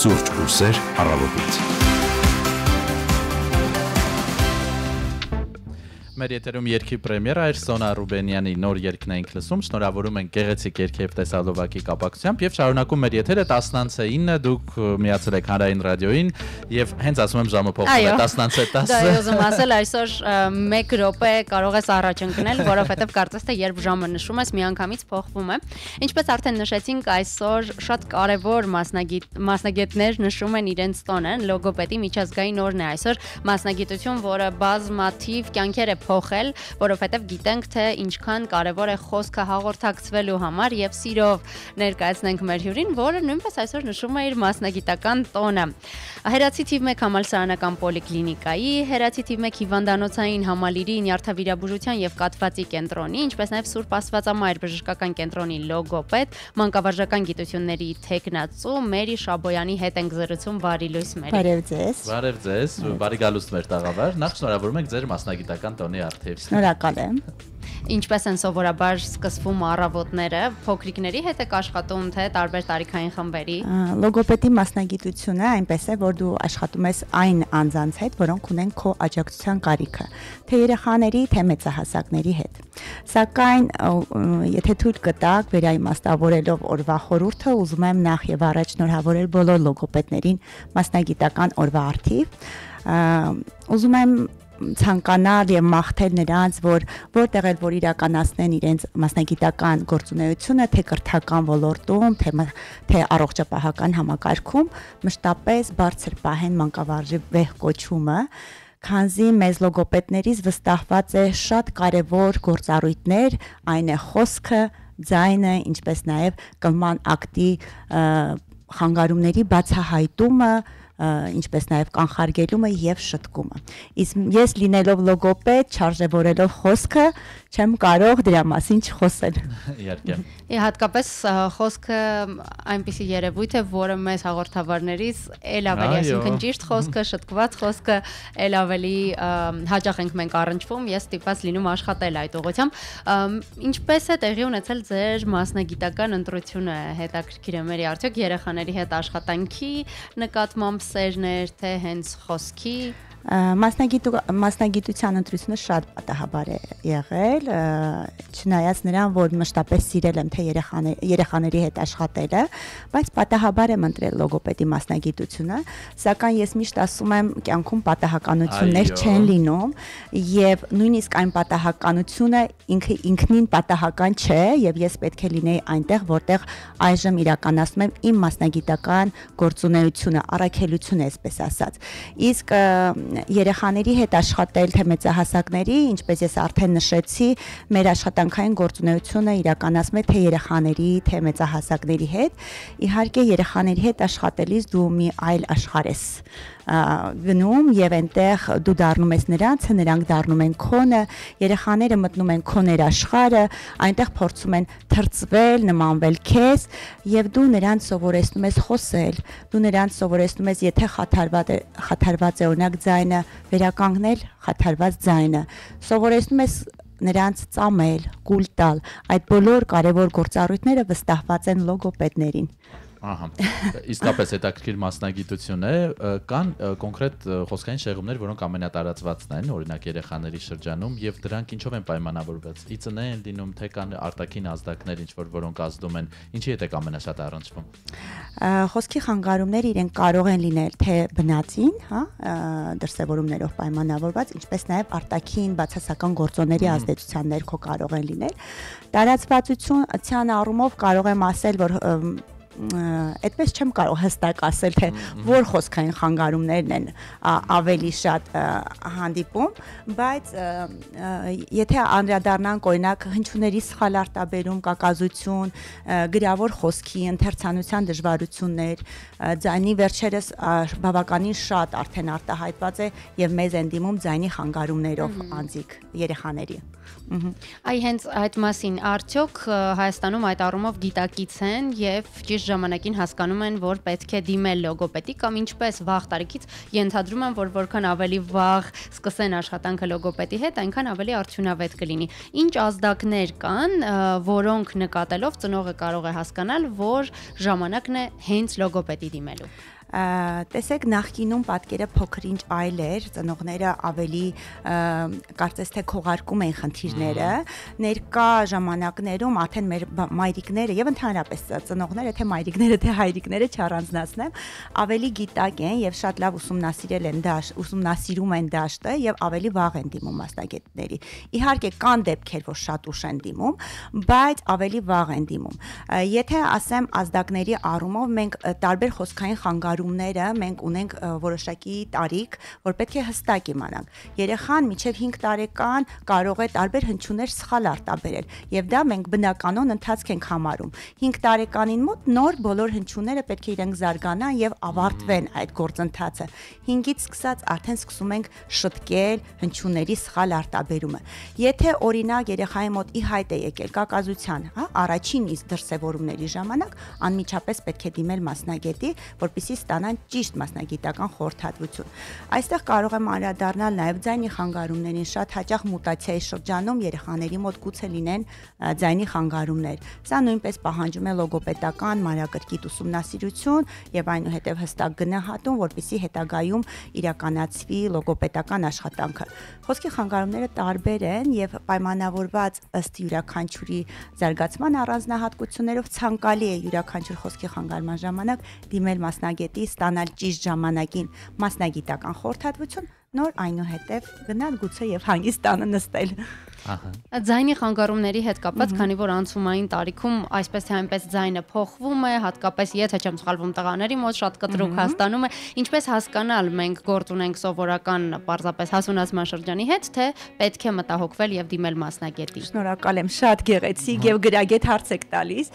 Սուրճ ու սեր առավոտից։ Մեր եթերում երգի պրեմիերա էր Սոնա Ռուբենյանի նոր երգն էինք լսում, շնորհավորում ենք գեղեցիկ երգի եւ տեսալովակի կապակցությամբ եւ շարունակում մեր եթերը 10:09 դուք միացել եք Հանրային ռադիոյին եւ հենց ասում եմ ժամը փոխվում է 10:10։ Դա ուզում ասել այսօր 1 րոպե կարող ես առաջ ընկնել, որովհետեւ կարծես թե երբ ժամը նշում ես միանգամից փոխվում է։ Ինչպես արդեն նշեցինք, այսօր շատ կարեւոր մասնագետներ նշում են իրենց տոնը, լոգոպեդի միջազգային օրն է այսօր, մասնագիտություն, որը բազմաթիվ կյանքեր է փոխել, որովհետև գիտենք, թե ինչքան կարևոր է խոսքը հաղորդակցվելու համար եւ սիրով ներկայացնենք մեր հյուրին, որը նույնպես այսօր նշում է իր մասնագիտական տոնը։ Հերացի թիվ 1 համալսարանական պոլիկլինիկայի, Հերացի թիվ 1 հիվանդանոցային համալիրի նյարդավիրաբուժության եւ կաթվածի կենտրոնի, ինչպես նաեւ Սուրբ Աստվածամայր բժշկական կենտրոնի լոգոպեդ, մանկավարժական գիտությունների թեկնածու Մերի Շաբոյանի հետ ենք զրուցում։ Բարի լույս Մերի։ Բարև ձեզ։ Բարև ձեզ, բարի գալուստ մեր տաղավար։ Նախ շնորհավորում ենք ձեր մասնագիտական տոնի Լևոնի արդիվ։ Շնորհակալ եմ։ Ինչպես են սովորաբար սկսվում առավոտները, փոքրիկների հետ եք աշխատում, թե տարբեր տարիքային խմբերի։ Լոգոպեդի մասնագիտությունը այնպես է, որ դու աշխատում ես այն անձանց հետ, որոնք ունեն քո աջակցության կարիքը, թե երեխաների, թե մեծահասակների հետ։ Սակայն եթե թույլ կտաք վերաիմաստավորելով օրվա խորհուրդը, ուզում եմ նախ եւ առաջ շնորհավորել բոլոր լոգոպեդներին մասնագիտական օրվա արդիվ։ Ուզում եմ ցանկանալ եւ մաղթել նրանց, որ որտեղ էլ որ իրականացնեն իրենց մասնագիտական գործունեությունը, թե կրթական ոլորտում, թե առողջապահական համակարգում, մշտապես բարձր պահեն մանկավարժի վեհ կոչումը, քանզի մեզ լոգոպեդներից վստահված է շատ կարևոր գործառույթներ, այն է խոսքը, ձայնը, ինչպես նաեւ կլման ակտի խանգարումների բացահայտումը, ինչպես նաև կանխարգելումը եւ շտկումը։ Իսկ ես լինելով լոգոպեդ, չարժևորելով խոսքը, չեմ կարող դրա մասին չխոսել։ Իհարկե։ Հատկապես խոսքը այնպիսի երևույթ է, որը մեզ հաղորդավարներից էլ ավելի, այսինքն ճիշտ խոսքը, շտկված խոսքը էլ ավելի հաճախ ենք մենք առնչվում, ես ստիպված լինում աշխատել այդ ուղղությամբ։ Ինչպես է տեղի ունեցել ձեր մասնագիտական ընտրությունը, հետաքրքիր է մերի արդյոք երեխաների հետ աշխատանքի նկատմամբ սերներ, թե հենց խոսքի։ Մասնագիտության ընտրությունը շատ պատահաբար է եղել, չնայած նրան, որ մշտապես սիրել եմ թե երեխաների հետ աշխատելը, բայց պատահաբար եմ ընտրել լոգոպեդի մասնագիտությունը, սակայն ես միշտ ասում եմ, կյանքում պատահականություններ չեն լինում, եւ նույնիսկ այն պատահականությունը ինքնին պատահական չէ, եւ ես պետք է լինեի այնտեղ, որտեղ այժմ իրականացնում եմ իմ մասնագիտական գործունեությունը, առաքելությունը, այսպես ասած։ Իսկ երեխաների հետ աշխատել թե մեծահասակների, ինչպես ես արդեն նշեցի, մեր աշխատանքային գործունեությունը իրականացում է թե երեխաների, թե մեծահասակների հետ։ Իհարկե երեխաների հետ աշխատելիս դու մի այլ աշխարհ ես գնում եւ այնտեղ դու դառնում ես նրանցը, նրանք դառնում են քոնը, երեխաները մտնում են քո ներաշխարհը, այնտեղ փորձում են թրծվել, նմանվել քեզ եւ դու նրանց սովորեցնում ես խոսել, դու նրանց սովորեցնում ես, եթե խաթարված է օրինակ ձայնը, վերականգնել խաթարված ձայնը, սովորեցնում ես նրանց ծամել, կուլ տալ, այդ բոլոր կարևոր գործառույթները վստահված են լոգոպեդներին։ Ահա, իսկապես հետաքրքիր մասնագիտություն է, կան կոնկրետ խոսքային շեղումներ, որոնք ամենատարածվածն են, օրինակ երեխաների շրջանում, եւ դրանք ինչով են պայմանավորված։ Իծն են լինում, թե կան արտաքին ազդակներ, ինչ որ որոնք ազդում են, ինչի հետ է ամենաշատ առնչվում։ Խոսքի խանգարումները իրենք կարող են լինել թե բնածին, հա, դրսևորումներով պայմանավորված, ինչպես նաեւ արտաքին բացասական գործոնների ազդեցության ներքո կարող են լինել։ Տարածվածության առումով կարող եմ ասել, որ այդպես չեմ կարող հստակ ասել, թե որ խոսքային խանգարումներն են ավելի շատ հանդիպում, բայց եթե անդրադառնանք օրինակ հնչյունների սխալ արտաբերում, կակազություն, գրավոր խոսքի, ընթերցանության դժվարություններ, ձայնի վերջերս բավականին շատ արդեն արտահայտված է եւ մեզ են դիմում ձայնի խանգարումներով անձիկ երեխաների։ Այ հենց այդ մասին արդյոք Հայաստանում այդ առումով գիտակից են եւ ճիշտ ժամանակին հասկանում են, որ պետք է դիմել լոգոպեդի կամ ինչպես վաղ տարիքից ենթադրում են, որ որքան ավելի վաղ սկսեն աշխատանքը լոգոպեդի հետ, այնքան ավելի արդյունավետ կլինի։ Ինչ ազդակներ կան, որոնք նկատելով ծնողը կարող է հասկանալ, որ ժամանակն է հենց լոգոպեդի դիմելու։ Տեսեք, նախկինում պատկերը փոքր-ինչ այլ էր, ծնողները ավելի կարծես թե քողարկում էին խնդիրները, ներկա ժամանակներում արդեն մեր մայրիկները եւ ընդհանրապես ծնողները, թե մայրիկները, թե հայրիկները չառանձնացնեմ, ավելի գիտակ են եւ շատ լավ ուսումնասիրում են դաշտը եւ ավելի վաղ են դիմում մասնագետների։ Իհարկե կան դեպքեր, որ շատ ուշ են դիմում, բայց ավելի վաղ են դիմում։ Եթե ասեմ ազդակների առումով, մենք տարբեր խոսքային խանգարումները մենք ունենք որոշակի տարիք, որ պետք է հստակ իմանանք։ Երեխան մինչև 5 տարեկան կարող է տարբեր հնչյուններ սխալ արտաբերել, եւ դա մենք բնականon ընթացք ենք համարում։ 5 տարեկանին մոտ նոր բոլոր հնչյունները պետք է իրենք զարգանան եւ ավարտվեն այդ գործընթացը։ 5-ից սկսած արդեն սկսում ենք շտկել հնչյունների սխալ արտաբերումը։ Եթե օրինակ երեխայի մոտ ի հայտ է եկել կակազության, հա, առաջին իսկ դրսևորումների ժամանակ անմիջապես պետք է դիմել մասնագետի, որպեսզի ստանան ճիշտ մասնագիտական խորհրդատվություն։ Այստեղ կարող եմ անդրադառնալ նաև ձայնի խանգարումներին, շատ հաճախ մուտացիայի շրջանում երեխաների մոտ գուցե լինեն ձայնի խանգարումներ։ Սա նույնպես պահանջում է լոգոպեդական մանրակրկիտ ուսումնասիրություն եւ այնուհետեւ հստակ գնահատում, որպեսզի հետագայում իրականացվի լոգոպեդական աշխատանքը։ Խոսքի խանգարումները տարբեր են եւ պայմանավորված ըստ յուրաքանչյուրի զարգացման առանձնահատկություններով ցանկալի է յուրաքանչյուր խոսքի խանգարման ժամանակ դիմել մասնագետի, ստանալ ճիշտ ժամանակին մասնագիտական խորհրդատվություն, նոր այնուհետև գնալ գուցե եւ հանգիստ տանը նստել։ Ձայնի խանգարումների հետ կապված, քանի որ անցումային տարիքում այսպես թե այնպես ձայնը փոխվում է, հատկապես եթե չեմ սխալվում տղաների մոտ շատ կտրուկ հաստանում է, ինչպես հասկանալ մենք գործ ունենք սովորական պարզապես հասունացման շրջանի հետ, թե պետք է մտահոգվել եւ դիմել մասնագետի։ Շնորհակալ եմ, շատ գեղեցիկ եւ գրագետ հարց եք տալիս։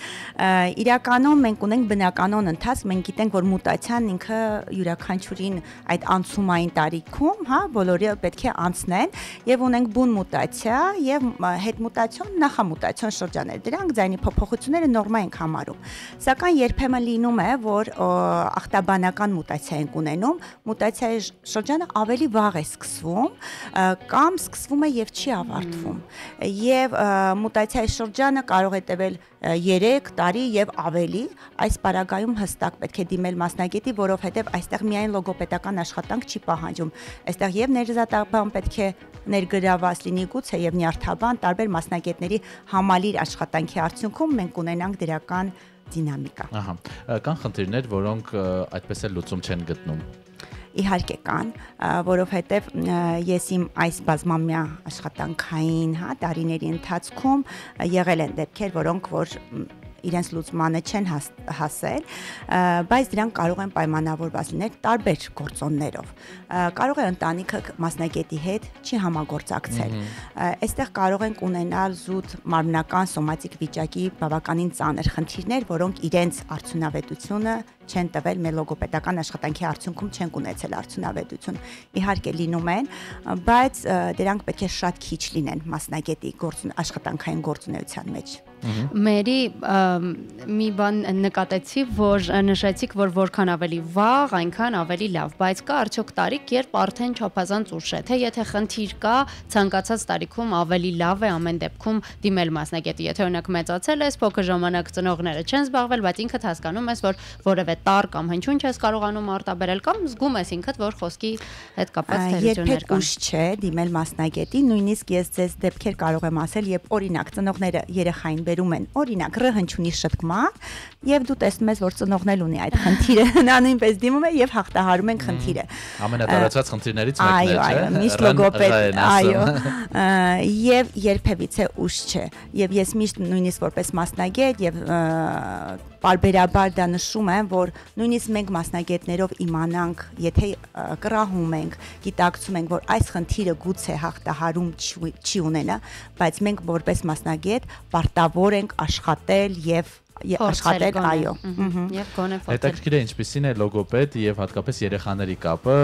Իրականում մենք ունենք բնականon ընթացք, մենք գիտենք, որ մուտացիան ինքը յուրաքանչյուրին այդ անցումային տարիքում, բոլորը պետք է անցնեն եւ ունենք բուն մուտացիա եւ հետմուտացիոն, նախամուտացիոն շրջաններ։ Դրանք ձայնի փոփոխությունները նորմալ ենք համարում։ Սակայն երբեմն լինում է, որ ախտաբանական մուտացիա ենք ունենում, մուտացիայի շրջանը ավելի վաղ է սկսվում կամ սկսվում է եւ չի ավարտվում։ Եվ մուտացիայի շրջանը կարող է տևել 3 տարի եւ ավելի, այս պարագայում հստակ պետք է դիմել մասնագետի, որովհետեւ այստեղ միայն լոգոպեդական աշխատանք չի պահանջում։ Այստեղ եւ ներզատաբան պետք է ներգրաված լինի գուցե եւ նյարդաբան, տարբեր մասնագետների համալիր աշխատանքի արդյունքում մենք ունենանք դրական դինամիկա։ Կան խնդիրներ, որոնք այդպես էլ լուծում չեն գտնում։ Իհարկե կան, որովհետև ես իմ այս բազմամյա աշխատանքային տարիների ընթացքում եղել են դեպքեր, որոնք որ իրենց լուծմանը չեն հասել, բայց դրանք կարող են պայմանավորված լինել տարբեր գործոններով։ Կարող է ընտանիքը մասնագետի հետ չի համագործակցել։ Այստեղ կարող ենք ունենալ զուտ մարմնական սոմատիկ վիճակի բավականին ծանր խնդիրներ, որոնք իրենց արդյունավետությունը չեն տվել, մեր լոգոպեդական աշխատանքի արդյունքում չեն ունեցել արդյունավետություն։ Իհարկե լինում են, բայց դրանք պետք է շատ քիչ լինեն մասնագետի աշխատանքային գործունեության մեջ։ Մերի մի բան նկատեցի, որ նշեցիք, որ որքան ավելի վաղ, այնքան ավելի լավ, բայց կա արդյոք տարիք, երբ արդեն չափազանց ուշ է, թե եթե խնդիր կա, ցանկացած տարիքում ավելի լավ է ամեն դեպքում դիմել մասնագետի։ Եթե օրինակ մեծացել ես, փոքր ժամանակ ծնողները չեն զբաղվել, բայց ինքդ հասկանում ես, որ որևէ տառ կամ հնչյուն չես կարողանում արտաբերել կամ զգում ես ինքդ, որ խոսքի հետ կապված թերություններ կան։ Երբեք ուշ չէ դիմել մասնագետի, նույնիսկ ես ձեզ դեպքեր կարող եմ ասել, երբ օրինակ ծնողները երեխային բերում են օրինակ ռ հնչյունի շտկման եւ դու տեսնում ես, որ ծնողն էլ ունի այդ խնդիրը, նա նույնպես դիմում է եւ հաղթահարում են խնդիրը։ Ամենատարածված խնդիրներից մեկն է, չէ՞։ Այո, միշտ լոգոպեդ, այո։ Եվ երբևիցե ուշ չէ։ Եվ ես միշտ նույնիսկ որպես մասնագետ եւ պարբերաբար դա նշում եմ, որ նույնիսկ մենք մասնագետներով իմանանք, եթե կռահում ենք, գիտակցում ենք, որ այս խնդիրը գուցե հաղթահարում չի ունենա, բայց մենք որպես մասնագետ պարտավոր ենք աշխատել եւ աշխատել, այո։ Եվ գոնե փոխել։ Հետաքրքիր է ինչպիսին է լոգոպեդ եւ հատկապես երեխաների կապը,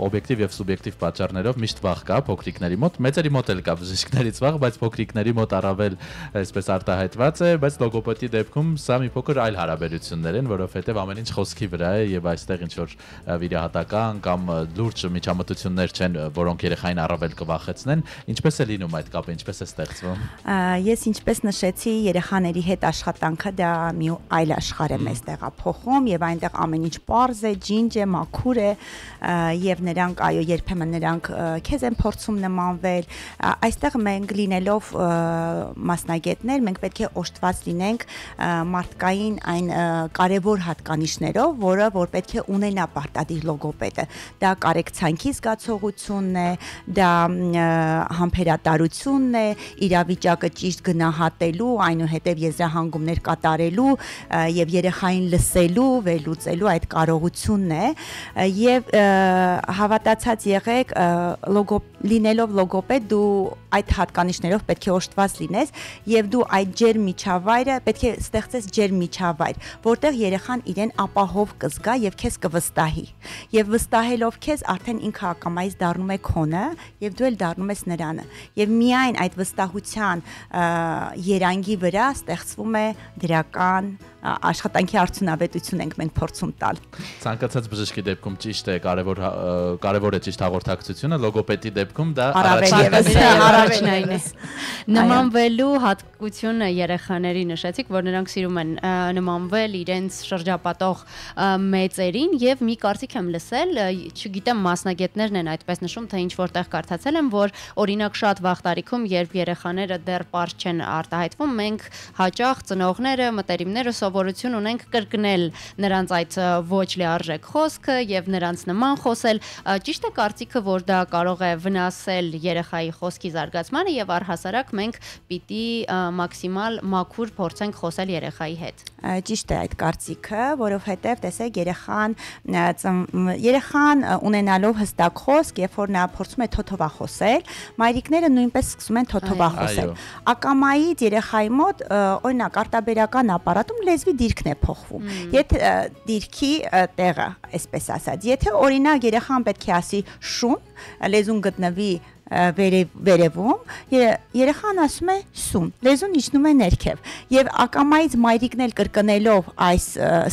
օբյեկտիվ եւ սուբյեկտիվ պատճառներով միշտ վախ կա փոքրիկների մոտ, մեծերի մոտ էլ կա բժիշկներից վախ, բայց փոքրիկների մոտ առավել այսպես արտահայտված է, բայց լոգոպեդի դեպքում սա մի փոքր այլ հարաբերություններ են, որովհետեւ ամեն ինչ խոսքի վրա է եւ այստեղ ինչ որ վիրահատական կամ լուրջ միջամտություններ չեն, որոնք երեխային առավել կվախեցնեն։ Ինչպես է լինում այդ կապը, ինչպես է ստեղծվում։ Ես ինչպես նշեցի, երեխաների հետ աշխատանքը դա մի այլ աշխարհ է մեզ տեղափոխում եւ այնտեղ ամեն ինչ պարզ է, ջինջ է, մաքուր է եւ նրանք այո երբեմն նրանք քեզ են փորձում նմանվել։ Այստեղ մենք լինելով մասնագետներ, մենք պետք է օժտված լինենք մարդկային այն կարևոր հատկանիշներով, որ պետք է ունենա պարտադիր լոգոպեդը։ Դա կարեկցանքի զգացողությունն է, դա համբերատարությունն է, իրավիճակը ճիշտ գնահատելու, այնուհետև եզրահանգումներ կատարելու եւ երեխային լսելու, վերլուծելու այդ կարողությունն է եւ հավատացած եղեք լինելով լոգոպեդ դու այդ հատկանիշներով պետք է օժտված լինես եւ դու այդ ջերմ միջավայրը պետք է ստեղծես ջերմ միջավայր, որտեղ երեխան իրեն ապահով կզգա եւ քեզ կվստահի եւ վստահելով քեզ արդեն ինքը ակամայից դառնում է քոնը եւ դու էլ դառնում ես նրանը եւ միայն այդ վստահության երանգի վրա ստեղծվում է դրական բավական աշխատանքի արդյունավետություն ենք մենք փորձում տալ։ Ցանկացած բժշկի դեպքում ճիշտ է, կարևոր է ճիշտ հաղորդակցությունը, լոգոպեդի դեպքում դա առաջնային է։ Նմանվելու հատկությունը երեխաների նշեցիք, որ նրանք սիրում են նմանվել իրենց շրջապատող մեծերին եւ մի կարծիք եմ լսել, չգիտեմ մասնագետներն են այդպես նշում, թե ինչ որտեղ կարդացել եմ, որ օրինակ շատ վաղ տարիքում, երբ երեխաները դեռ պարզ չեն արտահայտվում, մենք հաճախ ծնողները, մտերիմները սովորություն ունենք կրկնել նրանց այդ ոչ լիարժեք խոսքը եւ նրանց նման խոսել։ Ճիշտ է կարծիքը, որ դա կարող է վնասել երեխայի խոսքի զարգացմանը եւ առհասարակ մենք պիտի մաքսիմալ մաքուր փորձենք խոսել երեխայի հետ։ Ճիշտ է այդ կարծիքը, որովհետեւ տեսեք երեխան ունենալով հստակ խոսք, երբ որ նա փորձում է թոթովա խոսել, մայրիկները նույնպես սկսում են թոթովա խոսել։ Ակամայից երեխայի մոտ օրինակ արտաբերական ապարատում լեզվի դիրքն է փոխվում։ Եթե դիրքի տեղը, այսպես ասած, եթե օրինակ երեխան պետք է ասի շուն, լեզուն գտնվի վերևում, երեխան ասում է սուն, լեզուն իջնում է ներքև եւ ակամայից մայրիկն էլ կրկնելով այս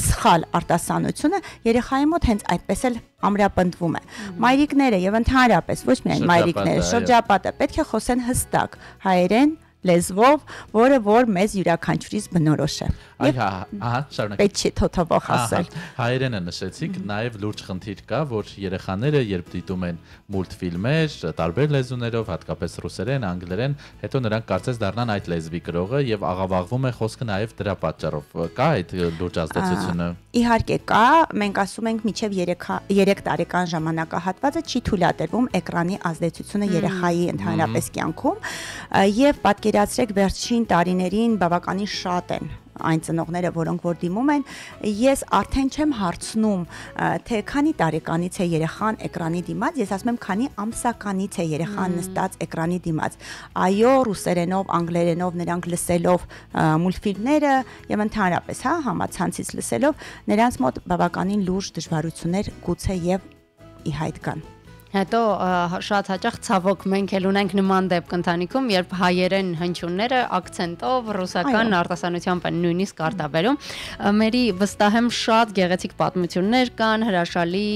սխալ արտասանությունը երեխայի մոտ հենց այդպես էլ ամրապնդվում է։ Մայրիկները եւ ընդհանրապես ոչ միայն մայրիկները, շրջապատը պետք է խոսեն հստակ հայերեն լեզվով, որը որ մեզ յուրաքանչյուրից բնորոշ է։ Շարունակեք։ Պետք չէ թոթովող ասել։ Հայերենը նշեցիք, նաև լուրջ խնդիր կա, որ երեխաները երբ դիտում են մուլտֆիլմեր, տարբեր լեզուներով, հատկապես ռուսերեն, անգլերեն, հետո նրանք կարծես դառնան այդ լեզվի կրողը եւ աղավաղվում է խոսքը նաև դրա պատճառով։ Կա այդ լուրջ ազդեցությունը։ Իհարկե կա, մենք ասում ենք մինչև 3 տարեկան ժամանակահատվածը չի թույլատրվում էկրանի ազդեցությունը երեխայի ընդհանրապես կյանքում եւ պատկերացրեք վերջին տարիներին բավականին շատ են այն ծնողները, որոնք որ դիմում են, ես արդեն չեմ հարցնում, թե քանի տարեկանից է երեխան էկրանի դիմաց, ես ասում եմ քանի ամսականից է երեխան նստած էկրանի դիմաց։ Այո, ռուսերենով, անգլերենով նրանք լսելով մուլտֆիլմները եւ ընդհանրապես, համացանցից լսելով, նրանց մոտ բավականին լուրջ դժվարություններ գուցե եւ ի հայտ կան։ Հետո շատ հաճախ ցավոք մենք էլ ունենք նման դեպք ընտանիքում, երբ հայերեն հնչյունները ակցենտով ռուսական արտասանությամբ են նույնիսկ արտաբերում։ Մերի վստահ եմ շատ գեղեցիկ պատմություններ կան, հրաշալի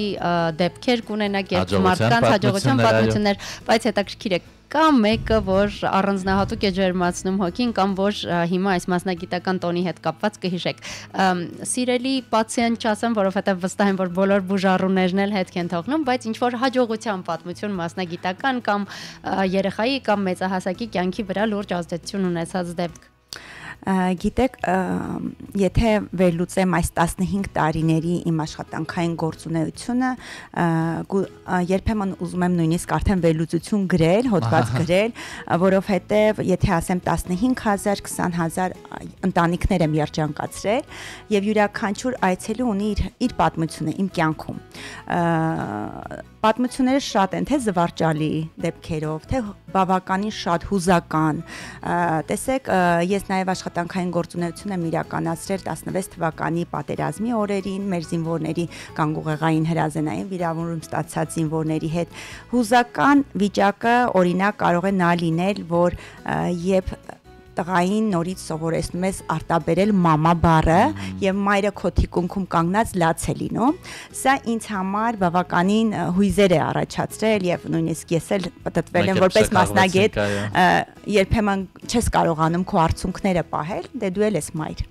դեպքեր կունենաք, երբ մարդկանց հաջողության պատմություններ, բայց հետաքրքիր է կա մեկը, որ առանձնահատուկ է ջերմացնում հոգին կամ որ հիմա այս մասնագիտական տոնի հետ կապված կհիշեք։ Սիրելի պացիենտ չասեմ, որովհետև վստահ եմ, որ բոլոր բուժառուներն էլ հետք են թողնում, բայց ինչ որ հաջողության պատմություն մասնագիտական կամ երեխայի կամ մեծահասակի կյանքի վրա լուրջ ազդեցություն ունեցած դեպք։ Գիտեք, եթե վերլուծեմ այս 15 տարիների իմ աշխատանքային գործունեությունը, երբեմն ուզում եմ նույնիսկ արդեն վերլուծություն գրել, հոդված գրել, որովհետև եթե ասեմ 15,000, 20,000 ընտանիքներ եմ երջանկացրել եւ յուրաքանչյուր այցելու ունի իր պատմությունը իմ կյանքում։ Պատմությունները շատ են, թե զվարճալի դեպքերով, թե բավականին շատ հուզական։ Տեսեք, ես նաև աշխատանքային գործունեություն եմ իրականացրել 16 թվականի պատերազմի օրերին մեր զինվորների կանգուղեղային հրազենային վիրավորում ստացած զինվորների հետ։ Հուզական վիճակը օրինակ կարող է նա լինել, որ երբ տղային նորից սովորեցնում ես արտաբերել մամա բառը եւ մայրը քո թիկունքում կանգնած լաց է լինում, սա ինձ համար բավականին հույզեր է առաջացրել եւ նույնիսկ ես էլ պատտվել եմ որպես մասնագետ, երբեմն չես կարողանում քո արցունքները պահել, դե դու ես մայր։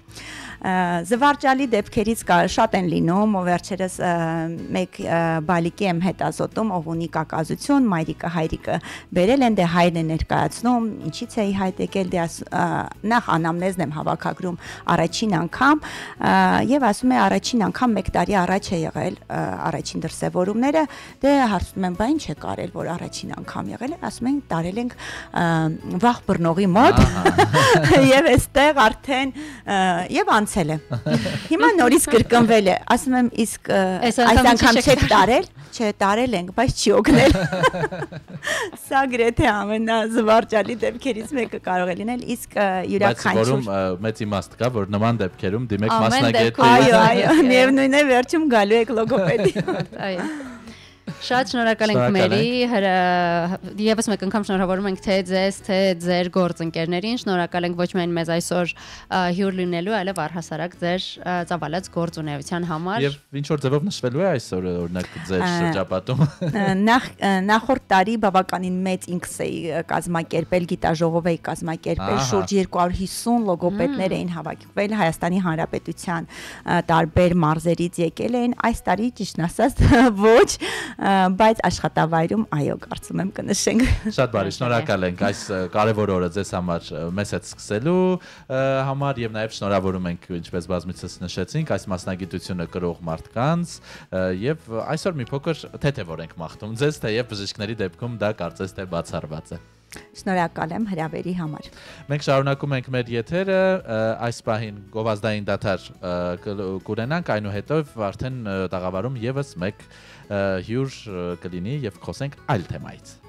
Զվարճալի դեպքերից շատ են լինում, վերջերս մեկ բալիկի եմ հետազոտում, ով ունի կակազություն, մայրիկը հայրիկը բերել են, դե հայրն է ներկայացնում, ինչից է հայտ եկել, դե նախ անամնեզն եմ հավաքագրում առաջին անգամ եւ ասում է առաջին անգամ 1 տարի առաջ է եղել առաջին դրսևորումները, դե հարցնում եմ, բա ինչ է կարել, որ առաջին անգամ եղել է, ասում են տարել ենք վաղ բռնողի մոտ եւ այստեղ արդեն եւ անցել է։ Հիմա նորից կրկնվել է, ասում եմ, իսկ այս անգամ չեք տարել, չէ, տարել ենք, բայց չի օգնել։ Սա գրեթե ամենազվարճալի դեպքերից մեկը կարող է լինել, իսկ յուրաքանչյուր որում մեծ իմաստ կա, որ նման դեպքերում դիմեք մասնագետի։ Այո, միևնույն է վերջում գալու եք լոգոպեդի։ Այո։ Շատ շնորհակալ ենք Մերի, եւս մեկ անգամ շնորհավորում ենք թե ձեզ, թե ձեր գործընկերներին, շնորհակալ ենք ոչ միայն մեզ այսօր հյուր լինելու, այլև առհասարակ ձեր ծավալած գործունեության համար։ Եվ ինչ որ ձևով նշվելու է այսօր օրինակ ձեր շրջապատում։ Նախորդ տարի բավականին մեծ ինքս էի կազմակերպել, գիտաժողով էի կազմակերպել, շուրջ 250 լոգոպեդներ էին հավաքվել Հայաստանի Հանրապետության տարբեր մարզերից եկել էին, այս տարի ճիշտն ասած ոչ, բայց աշխատավայրում այո, կարծում եմ կնշենք։ Շատ բարի, շնորհակալ ենք այս կարևոր օրը ձեզ համար մեզ հետ սկսելու համար եւ նաեւ շնորհավորում ենք, ինչպես բազմիցս նշեցինք, այս մասնագիտությունը կրող մարդկանց եւ այսօր մի փոքր թեթեվոր ենք մաղթում ձեզ, թեև բժիշկների դեպքում դա կարծես թե բացառված է։ Շնորհակալ եմ հրավերի համար։ Մենք շարունակում ենք մեր եթերը, այս պահին գովազդային դաթար կունենանք, այնուհետև արդեն տաղավարում եւս մեկ հյուր կլինի եւ խոսենք այլ թեմայից։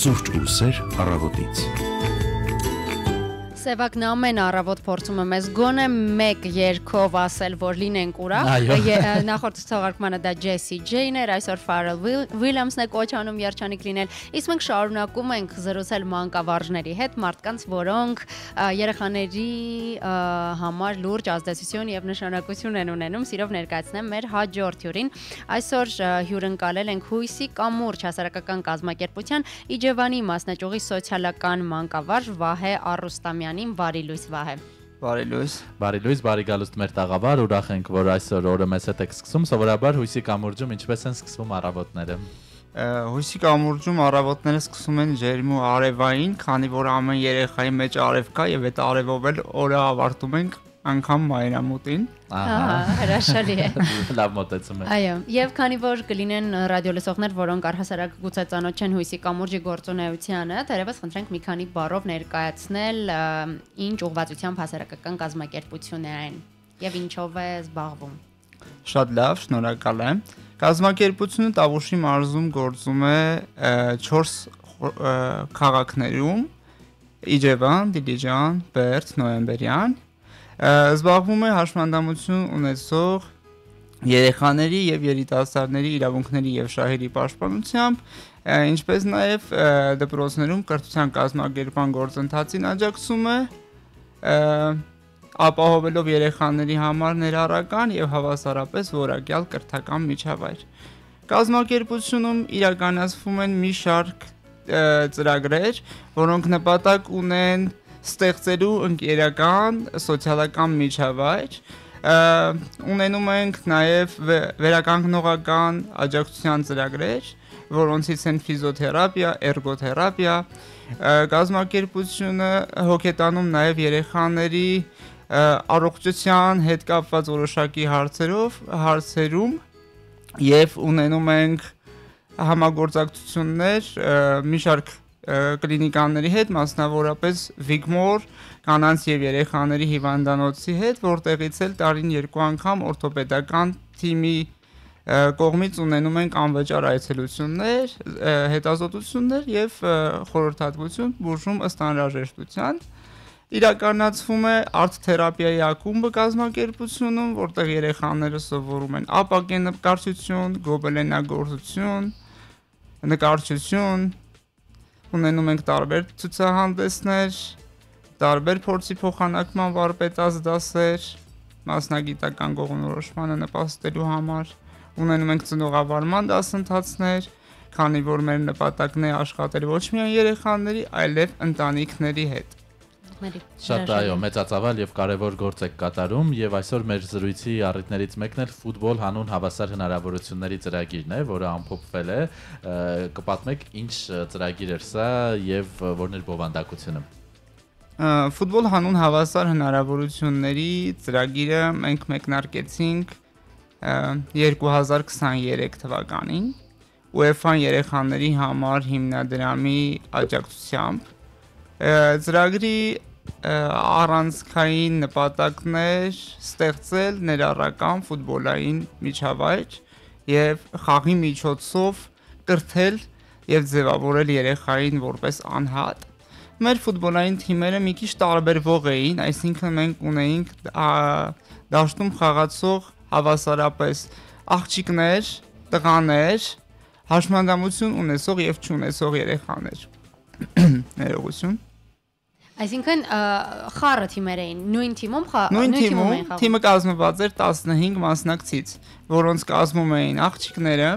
Սուրճ ու սեր առավոտից։ Սևակն ամեն առավոտ փորձում է մեզ գոնե մեկ երգով ասել, որ լինենք ուրախ։ Նախորդ ցուցակմանը դա Jessie J-ն էր, այսօր Pharrell Williams-ն է կոչանում երջանիկ լինել։ Իսկ մենք շարունակում ենք զրուցել մանկավարժների հետ, մարդկանց, որոնք երեխաների համար լուրջ ազդեցություն եւ նշանակություն են ունենում։ Սիրով ներկայացնեմ մեր հաջորդ հյուրին։ Այսօր հյուրընկալել ենք Հույսի կամուրջ հասարակական կազմակերպության Իջևանի մասնաճյուղի սոցիալական մանկավարժ Վահե Առուստամյանին, բարի լույս Վահե։ Բարի լույս։ Բարի լույս, բարի գալուստ մեր տաղավար, ուրախ ենք, որ այսօր օրը մեզ հետ եք սկսում, սովորաբար Հույսի կամուրջում ինչպես են սկսվում առավոտները։ Հույսի կամուրջում առավոտները սկսում են ջերմ ու արևային, քանի որ ամեն երեխայի մեջ արև կա եւ այդ արևով էլ օրը ավարտում ենք անգամ մայրամուտին։ Հրաշալի է։ Լավ մոտեցում է։ Այո, եւ քանի որ կլինեն ռադիոլսողներ, որոնք առհասարակ գուցե ծանոթ չեն Հույսի կամուրջի գործունեությանը, թերևս խնդրենք մի քանի բառով ներկայացնել ինչ ուղղվածությամբ հասարակական կազմակերպություն է այն եւ ինչով է զբաղվում։ Շատ լավ, շնորհակալ եմ։ Կազմակերպությունը Տավուշի մարզում գործում է 4 քաղաքներում՝ Իջևան, Դիլիջան, Բերդ, Նոյեմբերյան։ Զբաղվում է հաշմանդամություն ունեցող երեխաների եւ երիտասարդների իրավունքների եւ շահերի պաշտպանությամբ, ինչպես նաեւ դպրոցներում կրթության կազմակերպման գործընթացին աջակցում է, ապահովելով երեխաների համար ներառական եւ հավասարապես որակյալ կրթական միջավայր։ Կազմակերպությունում իրականացվում են մի շարք ծրագրեր, որոնք նպատակ ունեն ստեղծելու ընկերական սոցիալական միջավայր, ունենում ենք նաև վերականգնողական աջակցության ծրագրեր, որոնցից են ֆիզիոթերապիա, էրգոթերապիա, կազմակերպությունը հոգետանում նաև երեխաների առողջության հետ կապված որոշակի հարցերում եւ ունենում ենք համագործակցություններ մի շարք կլինիկաների հետ, մասնավորապես Վիգմոր կանանց եւ երեխաների հիվանդանոցի հետ, որտեղից էլ տարին 2 անգամ օրթոպեդական թիմի կողմից ունենում ենք անվճար այցելություններ, հետազոտություններ եւ խորհրդատվություն բուժում ըստ անհրաժեշտության։ Իրականացվում է արտ-թերապիայի ակումբը կազմակերպությունում, որտեղ երեխաները սովորում են ապակե նկարչություն, գոբելենագործություն, նկարչություն, ունենում ենք տարբեր ցուցահանդեսներ, տարբեր փորձի փոխանակման վարպետաց դասեր, մասնագիտական կողմնորոշմանը նպաստելու համար, ունենում ենք ծնողավարման դասընթացներ, քանի որ մեր նպատակն է աշխատել ոչ միայն երեխաների, այլև ընտանիքների հետ։ Շատ այո, մեծածավալ եւ կարեւոր գործ եք կատարում եւ այսօր մեր զրույցի առիթներից մեկն էլ ֆուտբոլ հանուն հավասար հնարավորությունների ծրագիրն է, որը ամփոփվել է։ Կպատմեք ինչ ծրագիր էր սա եւ որն էր բովանդակությունը։ Ֆուտբոլ հանուն հավասար հնարավորությունների ծրագիրը մենք մեկնարկեցինք 2023 թվականին UEFA երեխաների համար հիմնադրամի աջակցությամբ։ Ծրագրի առանցքային նպատակն էր ստեղծել ներառական ֆուտբոլային միջավայր եւ խաղի միջոցով կրթել եւ ձևավորել երեխային որպես անհատ։ Մեր ֆուտբոլային թիմերը մի քիչ տարբերվող էին, այսինքն մենք ունեինք դաշտում խաղացող հավասարապես աղջիկներ, տղաներ, հաշմանդամություն ունեցող եւ չունեցող երեխաներ։ Ներողություն։ Այսինքն խառը թիմեր էին, նույն թիմում էին խաղում։ Թիմը կազմված էր 15 մասնակցից, որոնց կազմում էին աղջիկները,